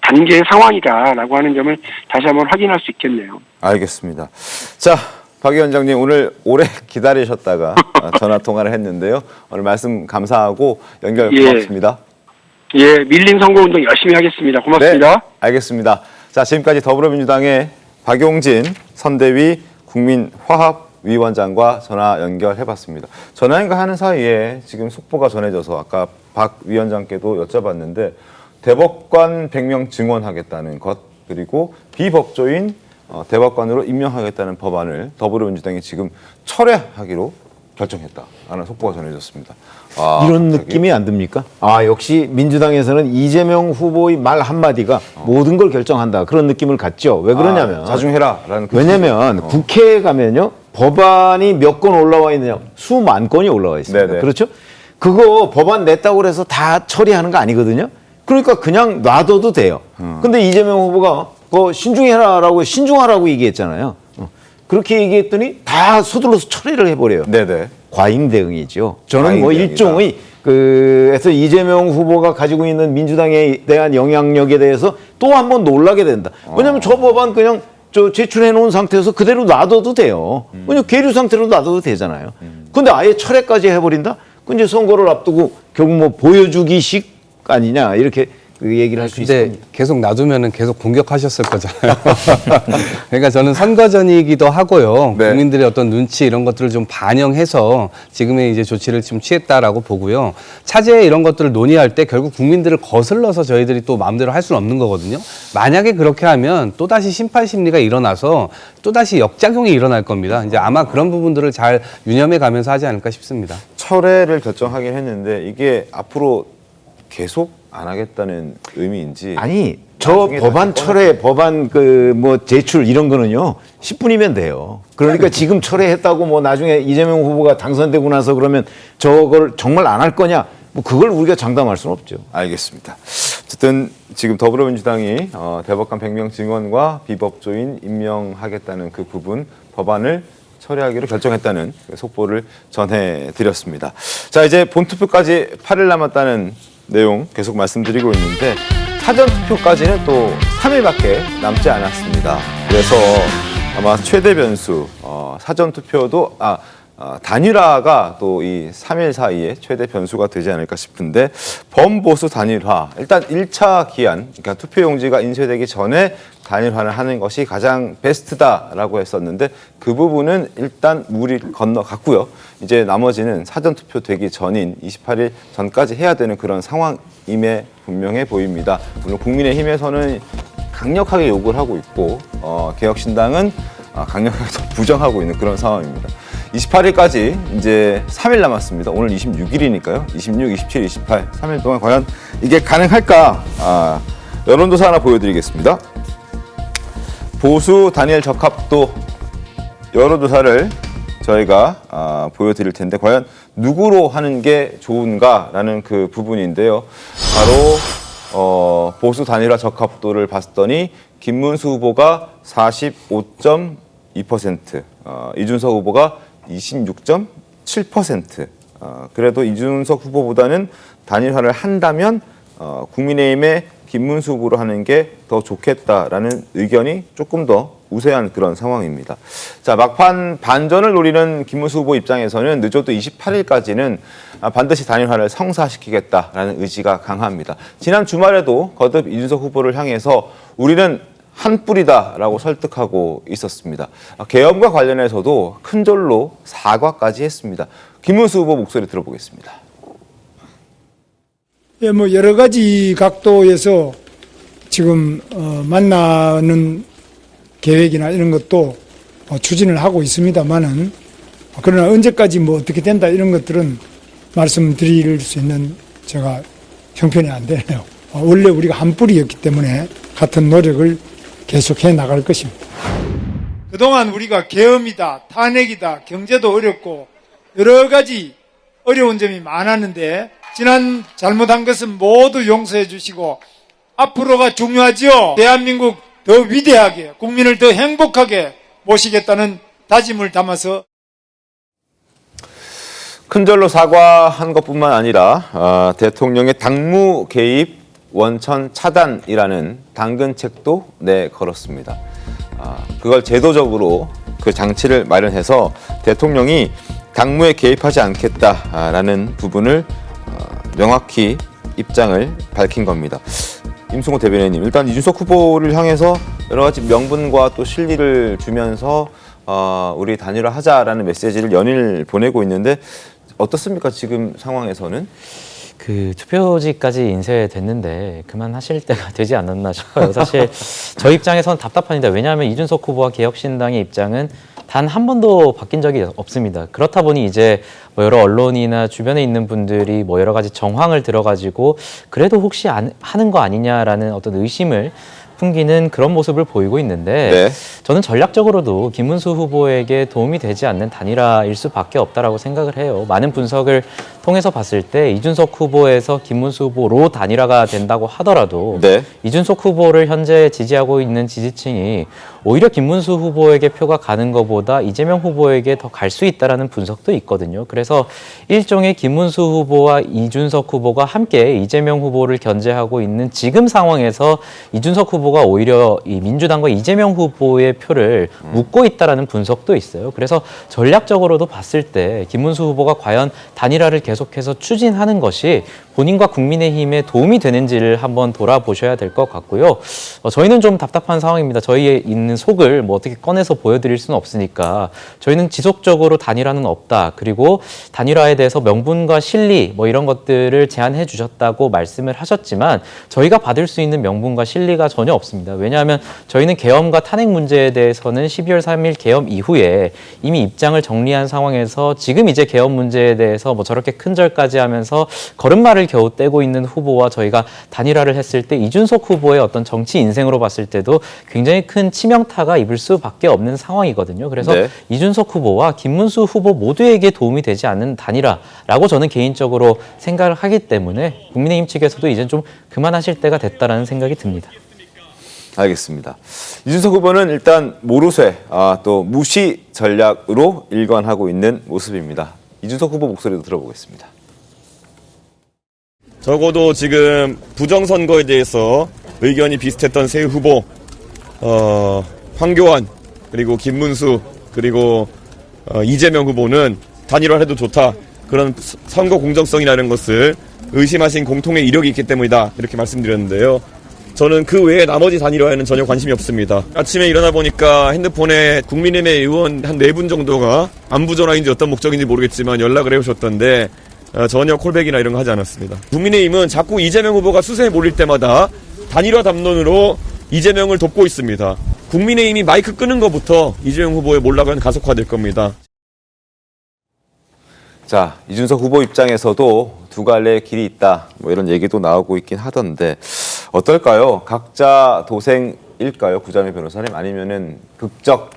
S15: 단계의 상황이다라고 하는 점을 다시 한번 확인할 수 있겠네요.
S2: 알겠습니다. 자, 박 위원장님 오늘 오래 기다리셨다가 전화 통화를 했는데요. 오늘 말씀 감사하고 연결 고맙습니다.
S15: 예, 밀린 선거운동 열심히 하겠습니다. 고맙습니다.
S2: 네, 알겠습니다. 자, 지금까지 더불어민주당의 박용진 선대위 국민화합위원장과 전화 연결해봤습니다. 전화 연결하는 사이에 지금 속보가 전해져서 아까 박 위원장께도 여쭤봤는데 대법관 100명 증원하겠다는 것 그리고 비법조인 대법관으로 임명하겠다는 법안을 더불어민주당이 지금 철회하기로 결정했다라는 속보가 전해졌습니다.
S3: 이런 느낌이 안 듭니까? 역시 민주당에서는 이재명 후보의 말 한마디가 모든 걸 결정한다. 그런 느낌을 갖죠. 왜 그러냐면
S2: 자중해라라는
S3: 왜냐면 국회에 가면요. 법안이 몇 건 올라와 있느냐. 수만 건이 올라와 있습니다.
S2: 네네.
S3: 그렇죠? 그거 법안 냈다고 해서 다 처리하는 거 아니거든요. 그러니까 그냥 놔둬도 돼요. 근데 이재명 후보가 신중하라고 얘기했잖아요. 그렇게 얘기했더니 다 서둘러서 처리를 해버려요.
S2: 네네.
S3: 과잉 대응이죠. 저는 뭐
S2: 과잉
S3: 일종의 그래서 이재명 후보가 가지고 있는 민주당에 대한 영향력에 대해서 또 한 번 놀라게 된다. 왜냐하면 저 법안 그냥 제출해 놓은 상태에서 그대로 놔둬도 돼요. 그냥 계류 상태로 놔둬도 되잖아요. 근데 아예 철회까지 해버린다? 그 이제 선거를 앞두고 결국 뭐 보여주기식 아니냐 이렇게 그 얘기를 할 수 있습니다.
S6: 근데 계속 놔두면은 계속 공격하셨을 거잖아요. 그러니까 저는 선거 전이기도 하고요.
S2: 네.
S6: 국민들의 어떤 눈치 이런 것들을 좀 반영해서 지금의 이제 조치를 좀 취했다라고 보고요. 차제에 이런 것들을 논의할 때 결국 국민들을 거슬러서 저희들이 또 마음대로 할 수는 없는 거거든요. 만약에 그렇게 하면 또다시 심판 심리가 일어나서 또다시 역작용이 일어날 겁니다. 이제 아마 그런 부분들을 잘 유념해 가면서 하지 않을까 싶습니다.
S2: 철회를 결정하긴 했는데 이게 앞으로 계속 안 하겠다는 의미인지
S3: 아니 저 법안 철회, 법안 제출 이런 거는요 10분이면 돼요. 그러니까 지금 철회했다고 뭐 나중에 이재명 후보가 당선되고 나서 그러면 저걸 정말 안 할 거냐? 뭐 그걸 우리가 장담할 수는 없죠.
S2: 알겠습니다. 어쨌든 지금 더불어민주당이 대법관 100명 증언과 비법조인 임명하겠다는 그 부분 법안을 처리하기로 결정했다는 속보를 전해드렸습니다. 자, 이제 본투표까지 8일 남았다는 내용 계속 말씀드리고 있는데 사전투표까지는 또 3일밖에 남지 않았습니다. 그래서 아마 최대 변수 사전투표도 단일화가 또 이 3일 사이에 최대 변수가 되지 않을까 싶은데 범보수 단일화 일단 1차 기한 그러니까 투표용지가 인쇄되기 전에 단일화를 하는 것이 가장 베스트다라고 했었는데 그 부분은 일단 물이 건너갔고요. 이제 나머지는 사전투표 되기 전인 28일 전까지 해야 되는 그런 상황임에 분명해 보입니다. 물론 국민의힘에서는 강력하게 욕을 하고 있고 개혁신당은 강력하게 부정하고 있는 그런 상황입니다. 28일까지 이제 3일 남았습니다. 오늘 26일이니까요. 26, 27, 28, 3일 동안 과연 이게 가능할까? 여론조사 하나 보여드리겠습니다. 보수 단일 적합도 여론조사를 저희가 보여드릴 텐데 과연 누구로 하는 게 좋은가라는 그 부분인데요. 바로 보수 단일화 적합도를 봤더니 김문수 후보가 45.2%, 이준석 후보가 26.7%. 그래도 이준석 후보보다는 단일화를 한다면 국민의힘의 김문수 후보로 하는 게 더 좋겠다라는 의견이 조금 더 우세한 그런 상황입니다. 자, 막판 반전을 노리는 김문수 후보 입장에서는 늦어도 28일까지는 반드시 단일화를 성사시키겠다라는 의지가 강합니다. 지난 주말에도 거듭 이준석 후보를 향해서 우리는 한 뿌리다라고 설득하고 있었습니다. 계엄과 관련해서도 큰 절로 사과까지 했습니다. 김문수 후보 목소리 들어보겠습니다.
S16: 예, 뭐 여러 가지 각도에서 지금 만나는 계획이나 이런 것도 추진을 하고 있습니다만은 그러나 언제까지 뭐 어떻게 된다 이런 것들은 말씀드릴 수 있는 제가 형편이 안 되네요. 원래 우리가 한 뿌리였기 때문에 같은 노력을 계속해 나갈 것입니다. 그동안 우리가 계엄이다, 탄핵이다, 경제도 어렵고 여러 가지 어려운 점이 많았는데 지난 잘못한 것은 모두 용서해 주시고 앞으로가 중요하지요. 대한민국 더 위대하게 국민을 더 행복하게 모시겠다는 다짐을 담아서
S2: 큰절로 사과한 것뿐만 아니라 대통령의 당무 개입 원천 차단이라는 당근책도 내걸었습니다. 그걸 제도적으로 그 장치를 마련해서 대통령이 당무에 개입하지 않겠다라는 부분을 명확히 입장을 밝힌 겁니다. 임승호 대변인님, 일단 이준석 후보를 향해서 여러 가지 명분과 또 실리를 주면서 우리 단일화하자라는 메시지를 연일 보내고 있는데 어떻습니까? 지금 상황에서는?
S7: 그 투표지까지 인쇄됐는데 그만하실 때가 되지 않았나 싶어요. 사실 저 입장에서는 답답합니다. 왜냐하면 이준석 후보와 개혁신당의 입장은 단 한 번도 바뀐 적이 없습니다. 그렇다 보니 이제 뭐 여러 언론이나 주변에 있는 분들이 뭐 여러 가지 정황을 들어가지고 그래도 혹시 하는 거 아니냐라는 어떤 의심을 풍기는 그런 모습을 보이고 있는데
S2: 네.
S7: 저는 전략적으로도 김문수 후보에게 도움이 되지 않는 단일화일 수밖에 없다라고 생각을 해요. 많은 분석을 통해서 봤을 때 이준석 후보에서 김문수 후보로 단일화가 된다고 하더라도
S2: 네.
S7: 이준석 후보를 현재 지지하고 있는 지지층이 오히려 김문수 후보에게 표가 가는 것보다 이재명 후보에게 더 갈 수 있다라는 분석도 있거든요. 그래서 일종의 김문수 후보와 이준석 후보가 함께 이재명 후보를 견제하고 있는 지금 상황에서 이준석 후보가 오히려 이 민주당과 이재명 후보의 표를 묶고 있다라는 분석도 있어요. 그래서 전략적으로도 봤을 때 김문수 후보가 과연 단일화를 계속해서 추진하는 것이 본인과 국민의힘에 도움이 되는지를 한번 돌아보셔야 될 것 같고요. 저희는 좀 답답한 상황입니다. 저희의 있는 속을 뭐 어떻게 꺼내서 보여드릴 수는 없으니까 저희는 지속적으로 단일화는 없다. 그리고 단일화에 대해서 명분과 실리 뭐 이런 것들을 제안해 주셨다고 말씀을 하셨지만 저희가 받을 수 있는 명분과 실리가 전혀 없습니다. 왜냐하면 저희는 계엄과 탄핵 문제에 대해서는 12월 3일 계엄 이후에 이미 입장을 정리한 상황에서 지금 이제 계엄 문제에 대해서 뭐 저렇게 큰 큰절까지 하면서 걸음마를 겨우 떼고 있는 후보와 저희가 단일화를 했을 때 이준석 후보의 어떤 정치 인생으로 봤을 때도 굉장히 큰 치명타가 입을 수밖에 없는 상황이거든요. 그래서
S2: 네.
S7: 이준석 후보와 김문수 후보 모두에게 도움이 되지 않는 단일화라고 저는 개인적으로 생각을 하기 때문에 국민의힘 측에서도 이제 좀 그만하실 때가 됐다라는 생각이 듭니다.
S2: 알겠습니다. 이준석 후보는 일단 모르쇠, 또 무시 전략으로 일관하고 있는 모습입니다. 이준석 후보 목소리도 들어보겠습니다.
S17: 적어도 지금 부정선거에 대해서 의견이 비슷했던 세 후보, 황교안, 그리고 김문수, 그리고 이재명 후보는 단일화를 해도 좋다. 그런 선거 공정성이라는 것을 의심하신 공통의 이력이 있기 때문이다. 이렇게 말씀드렸는데요. 저는 그 외에 나머지 단일화에는 전혀 관심이 없습니다. 아침에 일어나 보니까 핸드폰에 국민의힘 의원 한 4분 정도가 안부 전화인지 어떤 목적인지 모르겠지만 연락을 해오셨던데 전혀 콜백이나 이런 거 하지 않았습니다. 국민의힘은 자꾸 이재명 후보가 수세에 몰릴 때마다 단일화 담론으로 이재명을 돕고 있습니다. 국민의힘이 마이크 끄는 것부터 이재명 후보의 몰락은 가속화될 겁니다.
S2: 자, 이준석 후보 입장에서도 두 갈래의 길이 있다. 뭐 이런 얘기도 나오고 있긴 하던데 어떨까요? 각자 도생일까요? 구자미 변호사님 아니면은 극적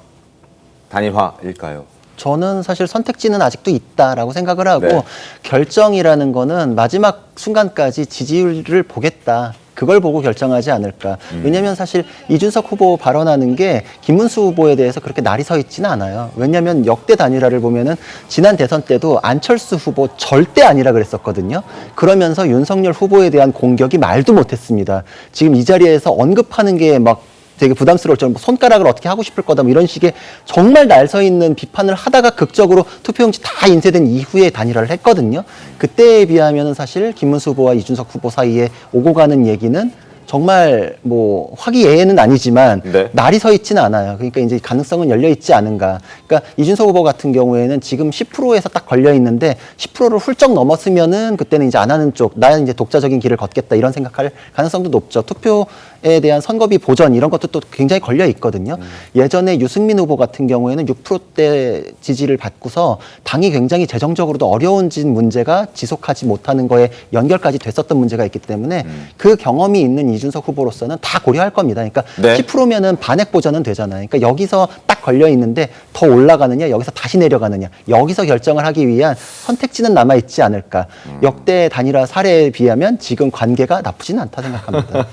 S2: 단일화일까요?
S4: 저는 사실 선택지는 아직도 있다라고 생각을 하고
S2: 네.
S4: 결정이라는 거는 마지막 순간까지 지지율을 보겠다. 그걸 보고 결정하지 않을까. 왜냐하면 사실 이준석 후보 발언하는 게 김문수 후보에 대해서 그렇게 날이 서 있지는 않아요. 왜냐하면 역대 단일화를 보면은 지난 대선 때도 안철수 후보 절대 아니라 그랬었거든요. 그러면서 윤석열 후보에 대한 공격이 말도 못했습니다. 지금 이 자리에서 언급하는 게 막 되게 부담스러울 정도로 손가락을 어떻게 하고 싶을 거다 뭐 이런 식의 정말 날 서 있는 비판을 하다가 극적으로 투표용지 다 인쇄된 이후에 단일화를 했거든요. 그때에 비하면 사실 김문수 후보와 이준석 후보 사이에 오고 가는 얘기는 정말 뭐 화기애애는 아니지만
S2: 네.
S4: 날이 서 있지는 않아요. 그러니까 이제 가능성은 열려 있지 않은가. 그러니까 이준석 후보 같은 경우에는 지금 10%에서 딱 걸려 있는데 10%를 훌쩍 넘었으면은 그때는 이제 안 하는 쪽, 나는 이제 독자적인 길을 걷겠다 이런 생각할 가능성도 높죠. 투표에 대한 선거비 보전 이런 것도 또 굉장히 걸려 있거든요. 예전에 유승민 후보 같은 경우에는 6%대 지지를 받고서 당이 굉장히 재정적으로도 어려워진 문제가 지속하지 못하는 거에 연결까지 됐었던 문제가 있기 때문에 그 경험이 있는 이준석 후보로서는 다 고려할 겁니다. 그러니까
S2: 네.
S4: 10%면은 반액 보전은 되잖아요. 그러니까 여기서 딱 걸려 있는데 더 올라가느냐, 여기서 다시 내려가느냐, 여기서 결정을 하기 위한 선택지는 남아 있지 않을까. 역대 단일화 사례에 비하면 지금 관계가 나쁘진 않다 생각합니다.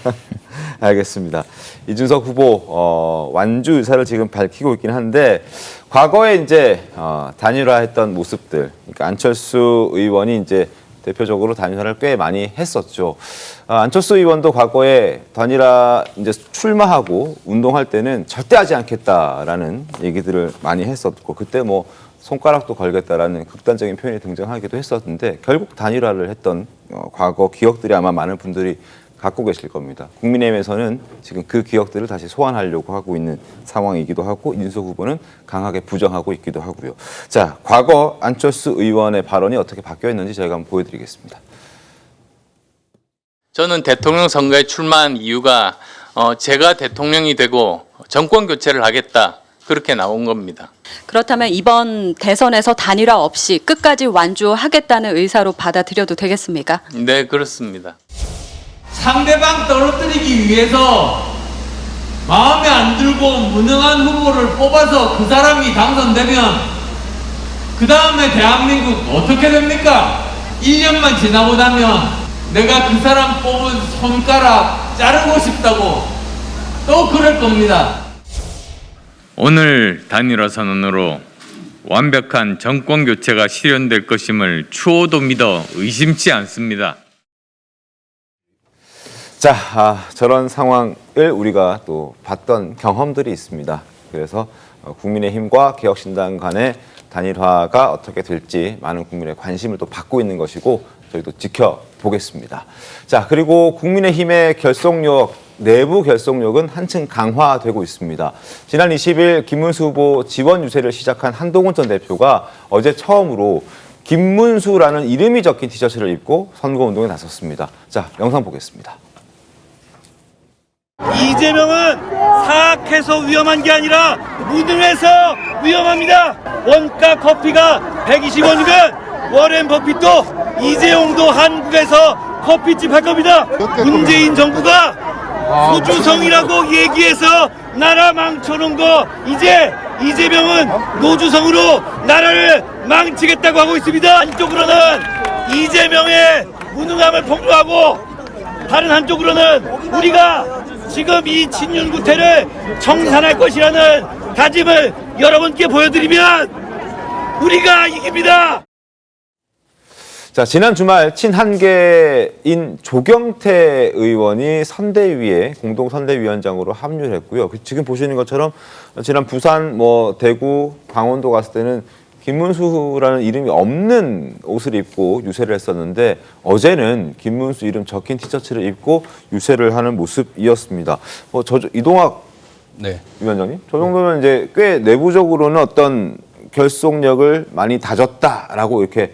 S2: 알겠습니다. 이준석 후보 완주 의사를 지금 밝히고 있긴 한데 과거에 이제 단일화했던 모습들, 그러니까 안철수 의원이 이제 대표적으로 단일화를 꽤 많이 했었죠. 안철수 의원도 과거에 단일화 이제 출마하고 운동할 때는 절대 하지 않겠다라는 얘기들을 많이 했었고 그때 뭐 손가락도 걸겠다라는 극단적인 표현이 등장하기도 했었는데 결국 단일화를 했던 과거 기억들이 아마 많은 분들이 갖고 계실 겁니다. 국민의힘에서는 지금 그 기억들을 다시 소환하려고 하고 있는 상황이기도 하고 이준석 후보는 강하게 부정하고 있기도 하고요. 자, 과거 안철수 의원의 발언이 어떻게 바뀌어 있는지 저희가 한번 보여드리겠습니다.
S18: 저는 대통령 선거에 출마한 이유가 제가 대통령이 되고 정권 교체를 하겠다. 그렇게 나온 겁니다.
S19: 그렇다면 이번 대선에서 단일화 없이 끝까지 완주하겠다는 의사로 받아들여도 되겠습니까?
S18: 네, 그렇습니다.
S20: 상대방 떨어뜨리기 위해서 마음에 안 들고 무능한 후보를 뽑아서 그 사람이 당선되면 그 다음에 대한민국 어떻게 됩니까? 1년만 지나고 나면 내가 그 사람 뽑은 손가락 자르고 싶다고 또 그럴 겁니다.
S18: 오늘 단일화 선언으로 완벽한 정권 교체가 실현될 것임을 추호도 믿어 의심치 않습니다.
S2: 자, 저런 상황을 우리가 또 봤던 경험들이 있습니다. 그래서 국민의힘과 개혁신당 간의 단일화가 어떻게 될지 많은 국민의 관심을 또 받고 있는 것이고 저희도 지켜보겠습니다. 자, 그리고 국민의힘의 결속력, 내부 결속력은 한층 강화되고 있습니다. 지난 20일 김문수 후보 지원 유세를 시작한 한동훈 전 대표가 어제 처음으로 김문수라는 이름이 적힌 티셔츠를 입고 선거운동에 나섰습니다. 자, 영상 보겠습니다.
S21: 이재명은 사악해서 위험한 게 아니라 무능해서 위험합니다. 원가 커피가 120원이면 워렌 버핏도 이재용도 한국에서 커피집 할 겁니다. 문재인 정부가 노주성이라고 얘기해서 나라 망쳐놓은 거 이제 이재명은 노주성으로 나라를 망치겠다고 하고 있습니다. 한쪽으로는 이재명의 무능함을 폭로하고 다른 한쪽으로는 우리가 지금 이 친윤 구태를 청산할 것이라는 다짐을 여러분께 보여드리면 우리가 이깁니다.
S2: 자, 지난 주말 친한계인 조경태 의원이 선대위에 공동선대위원장으로 합류를 했고요. 지금 보시는 것처럼 지난 부산, 대구, 강원도 갔을 때는 김문수라는 이름이 없는 옷을 입고 유세를 했었는데 어제는 김문수 이름 적힌 티셔츠를 입고 유세를 하는 모습이었습니다. 이동학 위원장님, 저 정도면 이제 꽤 내부적으로는 어떤 결속력을 많이 다졌다라고 이렇게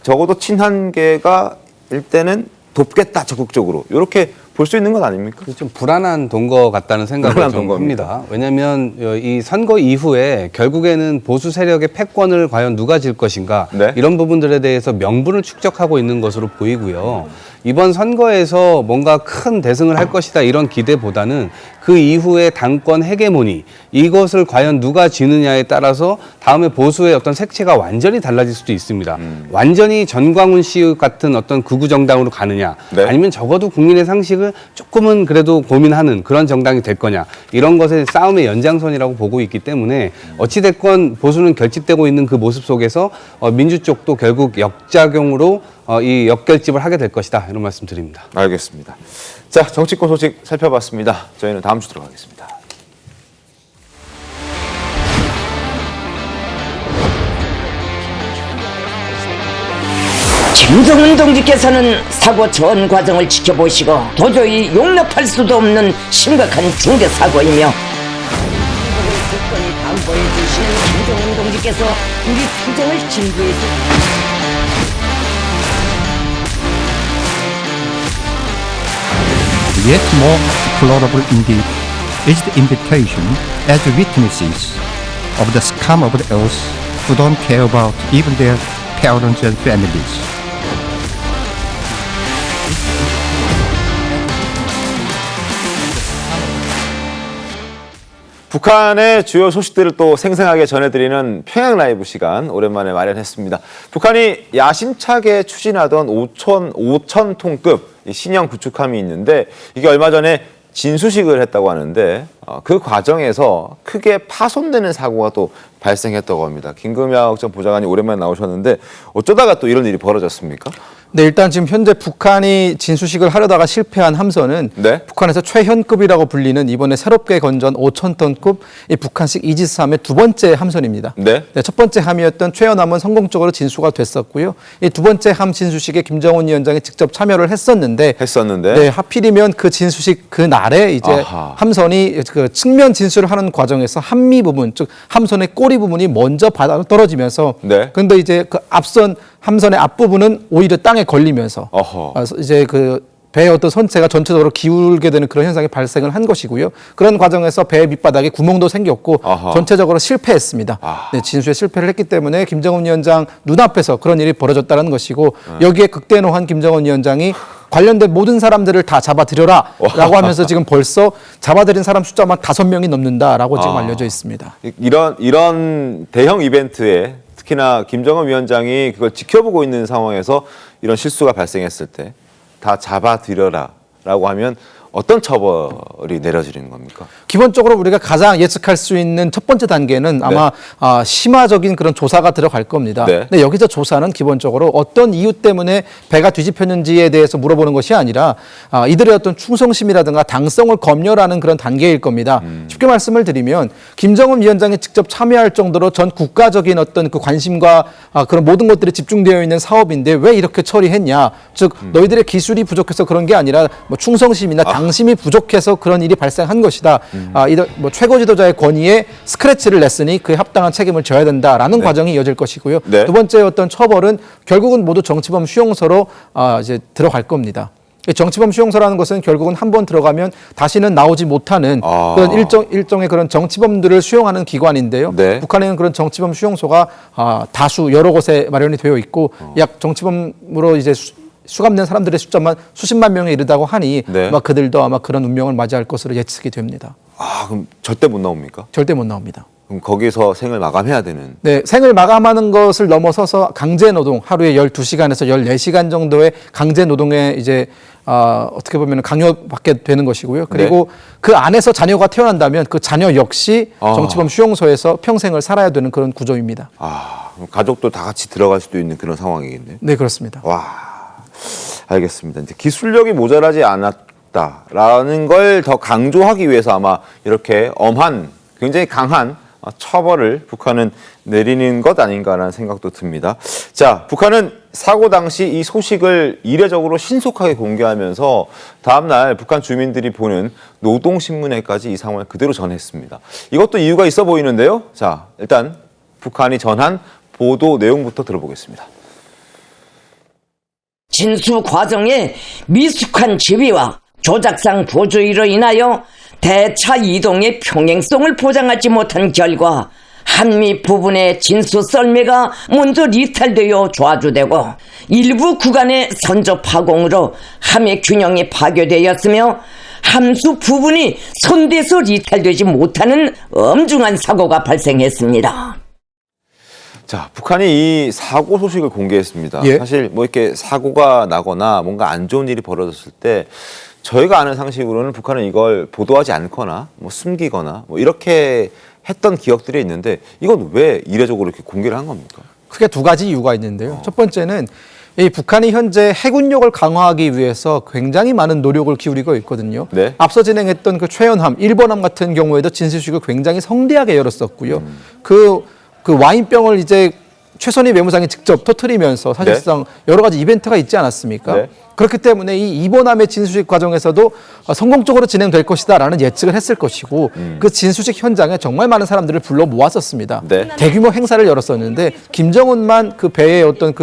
S2: 적어도 친한계가 일때는 돕겠다 적극적으로 이렇게 볼 수 있는 건 아닙니까?
S6: 좀 불안한 동거 같다는 생각을 좀 합니다. 왜냐하면 이 선거 이후에 결국에는 보수 세력의 패권을 과연 누가 질 것인가 이런 부분들에 대해서 명분을 축적하고 있는 것으로 보이고요. 이번 선거에서 뭔가 큰 대승을 할 것이다 이런 기대보다는 그 이후에 당권 헤게모니 이것을 과연 누가 쥐느냐에 따라서 다음에 보수의 어떤 색채가 완전히 달라질 수도 있습니다. 완전히 전광훈 씨 같은 어떤 극우 정당으로 가느냐 아니면 적어도 국민의 상식을 조금은 그래도 고민하는 그런 정당이 될 거냐 이런 것의 싸움의 연장선이라고 보고 있기 때문에 어찌됐건 보수는 결집되고 있는 그 모습 속에서 민주 쪽도 결국 역작용으로 이 역결집을 하게 될 것이다 이런 말씀 드립니다.
S2: 알겠습니다. 자, 정치권 소식 살펴봤습니다. 저희는 다음 주 들어가겠습니다.
S1: 김정은 동지께서는 사고 전 과정을 지켜보시고 도저히 용납할 수도 없는 심각한 중대 사고이며 굳건히 담보해 주시는 김정은 동지께서 우리 투쟁을 진두에 두고
S22: Yet more deplorable indeed is the invitation as witnesses of the scum of the earth who don't care about even their parents and families.
S2: 북한의 주요 소식들을 또 생생하게 전해드리는 평양 라이브 시간 오랜만에 마련했습니다. 북한이 야심차게 추진하던 5,000톤급 신형 구축함이 있는데 이게 얼마 전에 진수식을 했다고 하는데 그 과정에서 크게 파손되는 사고가 또 발생했다고 합니다. 김금혁 전 보좌관이 오랜만에 나오셨는데 어쩌다가 또 이런 일이 벌어졌습니까?
S23: 네, 일단 지금 현재 북한이 진수식을 하려다가 실패한 함선은 북한에서 최현급이라고 불리는 이번에 새롭게 건전 5,000톤급 이 북한식 이지스함의 두 번째 함선입니다. 네, 첫 번째 함이었던 최현함은 성공적으로 진수가 됐었고요. 이 두 번째 함 진수식에 김정은 위원장이 직접 참여를 했었는데 네, 하필이면 그 진수식 그 날에 이제 함선이 그 측면 진수를 하는 과정에서 한미 부분, 즉 함선의 꼬리 부분이 먼저 바다로 떨어지면서 그런데 이제 그 앞선 함선의 앞부분은 오히려 땅에 걸리면서 이제 그 배의 어떤 선체가 전체적으로 기울게 되는 그런 현상이 발생을 한 것이고요. 그런 과정에서 배 밑바닥에 구멍도 생겼고 전체적으로 실패했습니다. 네, 진수에 실패를 했기 때문에 김정은 위원장 눈앞에서 그런 일이 벌어졌다는 것이고 여기에 극대노한 김정은 위원장이 관련된 모든 사람들을 다 잡아들여라 라고 하면서 지금 벌써 잡아들인 사람 숫자만 5명이 넘는다라고 지금 알려져 있습니다.
S2: 이런 대형 이벤트에 특히나 김정은 위원장이 그걸 지켜보고 있는 상황에서 이런 실수가 발생했을 때 다 잡아들여라라고 하면 어떤 처벌이 내려지는 겁니까?
S23: 기본적으로 우리가 가장 예측할 수 있는 첫 번째 단계는 아마 심화적인 그런 조사가 들어갈 겁니다. 근데 여기서 조사는 기본적으로 어떤 이유 때문에 배가 뒤집혔는지에 대해서 물어보는 것이 아니라 이들의 어떤 충성심이라든가 당성을 검열하는 그런 단계일 겁니다. 쉽게 말씀을 드리면 김정은 위원장이 직접 참여할 정도로 전 국가적인 어떤 그 관심과 그런 모든 것들이 집중되어 있는 사업인데 왜 이렇게 처리했냐? 즉 너희들의 기술이 부족해서 그런 게 아니라 뭐 충성심이나 당심이 부족해서 그런 일이 발생한 것이다. 뭐 최고 지도자의 권위에 스크래치를 냈으니 그에 합당한 책임을 져야 된다라는 과정이 이어질 것이고요. 두 번째 어떤 처벌은 결국은 모두 정치범 수용소로 이제 들어갈 겁니다. 정치범 수용소라는 것은 결국은 한번 들어가면 다시는 나오지 못하는 그런 일종의 그런 정치범들을 수용하는 기관인데요.
S2: 네.
S23: 북한에는 그런 정치범 수용소가 다수 여러 곳에 마련이 되어 있고 약 정치범으로 이제 수감된 사람들의 숫자만 수십만 명에 이르다고 하니
S2: 네.
S23: 아마 그들도 아마 그런 운명을 맞이할 것으로 예측이 됩니다.
S2: 그럼 절대 못 나옵니까?
S23: 절대 못 나옵니다.
S2: 그럼 거기서 생을 마감해야 되는.
S23: 네, 생을 마감하는 것을 넘어서서 강제 노동, 하루에 12시간에서 14시간 정도의 강제 노동에 이제 어떻게 보면 강요받게 되는 것이고요. 그리고 그 안에서 자녀가 태어난다면 그 자녀 역시 정치범 수용소에서 평생을 살아야 되는 그런 구조입니다.
S2: 그럼 가족도 다 같이 들어갈 수도 있는 그런 상황이겠네요.
S23: 네, 그렇습니다.
S2: 알겠습니다. 이제 기술력이 모자라지 않았다라는 걸 더 강조하기 위해서 아마 이렇게 엄한, 굉장히 강한 처벌을 북한은 내리는 것 아닌가라는 생각도 듭니다. 자, 북한은 사고 당시 이 소식을 이례적으로 신속하게 공개하면서 다음날 북한 주민들이 보는 노동신문에까지 이 상황을 그대로 전했습니다. 이것도 이유가 있어 보이는데요. 자, 일단 북한이 전한 보도 내용부터 들어보겠습니다.
S1: 진수 과정의 미숙한 지휘와 조작상 부주의로 인하여 대차 이동의 평행성을 보장하지 못한 결과 한미 부분의 진수 썰매가 먼저 이탈되어 좌주되고 일부 구간의 선조 파공으로 함의 균형이 파괴되었으며 함수 부분이 손대서 이탈되지 못하는 엄중한 사고가 발생했습니다.
S2: 자, 북한이 이 사고 소식을 공개했습니다. 사실 뭐 이렇게 사고가 나거나 뭔가 안 좋은 일이 벌어졌을 때 저희가 아는 상식으로는 북한은 이걸 보도하지 않거나 뭐 숨기거나 뭐 이렇게 했던 기억들이 있는데 이건 왜 이례적으로 이렇게 공개를 한 겁니까?
S23: 크게 두 가지 이유가 있는데요. 첫 번째는 이 북한이 현재 해군력을 강화하기 위해서 굉장히 많은 노력을 기울이고 있거든요. 앞서 진행했던 그 최연함, 일본함 같은 경우에도 진수식을 굉장히 성대하게 열었었고요. 그 와인병을 이제 최선희 외무장이 직접 터뜨리면서 사실상 여러 가지 이벤트가 있지 않았습니까? 그렇기 때문에 이 이번함의 진수식 과정에서도 성공적으로 진행될 것이다라는 예측을 했을 것이고 그 진수식 현장에 정말 많은 사람들을 불러 모았었습니다. 대규모 행사를 열었었는데 김정은만 그 배에 어떤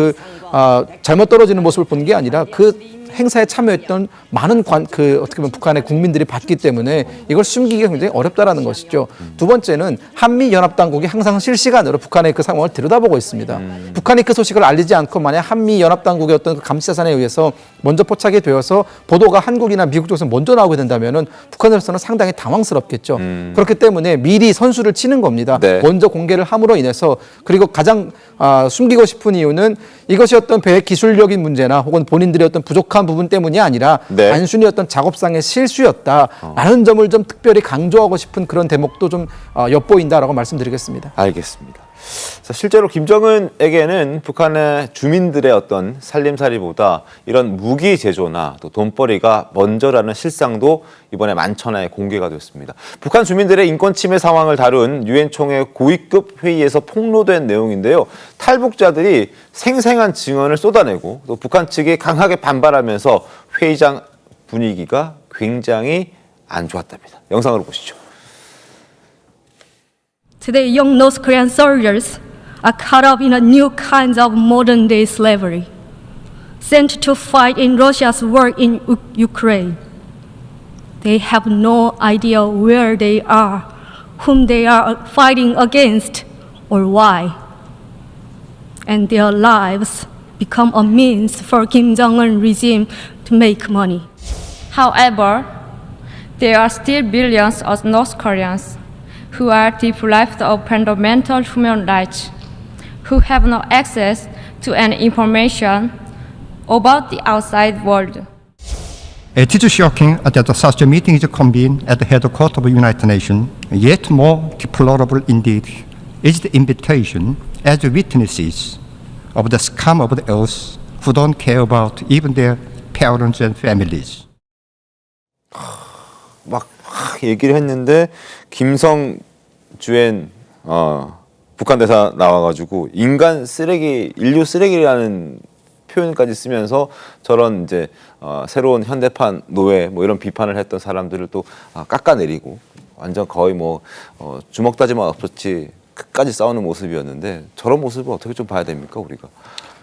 S23: 잘못 떨어지는 모습을 본 게 아니라 그 행사에 참여했던 많은 어떻게 보면 북한의 국민들이 봤기 때문에 이걸 숨기기가 굉장히 어렵다라는 것이죠. 두 번째는 한미 연합 당국이 항상 실시간으로 북한의 그 상황을 들여다보고 있습니다. 북한이 그 소식을 알리지 않고 만약 한미 연합 당국의 어떤 그 감시 사산에 의해서 먼저 포착이 되어서 보도가 한국이나 미국 쪽에서 먼저 나오게 된다면은 북한으로서는 상당히 당황스럽겠죠. 그렇기 때문에 미리 선수를 치는 겁니다. 먼저 공개를 함으로 인해서 그리고 가장 숨기고 싶은 이유는 이것이 어떤 배의 기술력인 문제나 혹은 본인들의 어떤 부족한 부분 때문이 아니라 단순히 어떤 작업상의 실수였다라는 점을 좀 특별히 강조하고 싶은 그런 대목도 좀 엿보인다라고 말씀드리겠습니다.
S2: 알겠습니다. 자, 실제로 김정은에게는 북한의 주민들의 어떤 살림살이보다 이런 무기 제조나 또 돈벌이가 먼저라는 실상도 이번에 만천하에 공개가 됐습니다. 북한 주민들의 인권 침해 상황을 다룬 유엔 총회 고위급 회의에서 폭로된 내용인데요. 탈북자들이 생생한 증언을 쏟아내고 또 북한 측이 강하게 반발하면서 회의장 분위기가 굉장히 안 좋았답니다. 영상으로 보시죠.
S8: Today, young North Korean soldiers are caught up in a new kind of modern-day slavery, sent to fight in Russia's war in Ukraine. They have no idea where they are, whom they are fighting against, or why. And their lives become a means for Kim Jong-un regime to make money.
S10: However, there are still billions of North Koreans who are deprived of fundamental human rights, who have no access to any information about the outside world.
S22: It is shocking that such a meeting is convened at the headquarters of the United Nations. Yet more deplorable indeed is the invitation as witnesses of the scum of the earth who don't care about even their parents and families.
S2: 막 얘기를 했는데 김성 주엔 북한 대사 나와가지고 인간 쓰레기, 인류 쓰레기라는 표현까지 쓰면서 저런 이제 새로운 현대판 노예 뭐 이런 비판을 했던 사람들을 또 깎아내리고 완전 거의 뭐 주먹 다짐만 없었지 끝까지 싸우는 모습이었는데 저런 모습을 어떻게 좀 봐야 됩니까 우리가?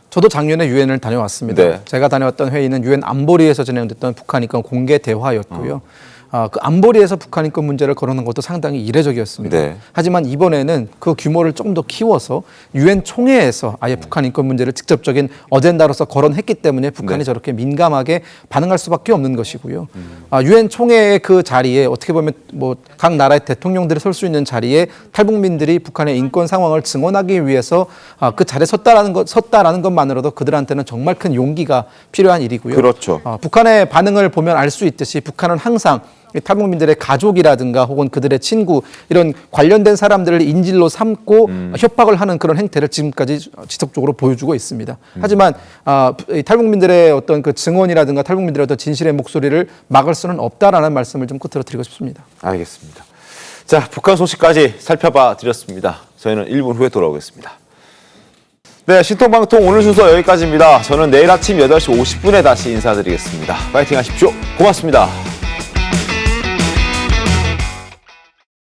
S23: 저도 작년에 유엔을 다녀왔습니다.
S2: 네.
S23: 제가 다녀왔던 회의는 유엔 안보리에서 진행됐던 북한 인권 공개 대화였고요. 그 안보리에서 북한 인권 문제를 거론한 것도 상당히 이례적이었습니다.
S2: 네.
S23: 하지만 이번에는 그 규모를 조금 더 키워서 유엔 총회에서 아예 북한 인권 문제를 직접적인 어젠다로서 거론했기 때문에 북한이
S2: 네.
S23: 저렇게 민감하게 반응할 수밖에 없는 것이고요. 유엔 총회의 그 자리에 어떻게 보면 뭐 각 나라의 대통령들이 설 수 있는 자리에 탈북민들이 북한의 인권 상황을 증언하기 위해서 그 자리에 섰다라는 것만으로도 그들한테는 정말 큰 용기가 필요한 일이고요.
S2: 그렇죠.
S23: 북한의 반응을 보면 알 수 있듯이 북한은 항상 탈북민들의 가족이라든가 혹은 그들의 친구 이런 관련된 사람들을 인질로 삼고 협박을 하는 그런 행태를 지금까지 지속적으로 보여주고 있습니다. 하지만 이 탈북민들의 어떤 그 증언이라든가 탈북민들의 어떤 진실의 목소리를 막을 수는 없다라는 말씀을 좀 끝으로 드리고 싶습니다.
S2: 알겠습니다. 자, 북한 소식까지 살펴봐 드렸습니다. 저희는 1분 후에 돌아오겠습니다. 네, 신통방통 오늘 순서 여기까지입니다. 저는 내일 아침 8시 50분에 다시 인사드리겠습니다. 파이팅 하십시오. 고맙습니다.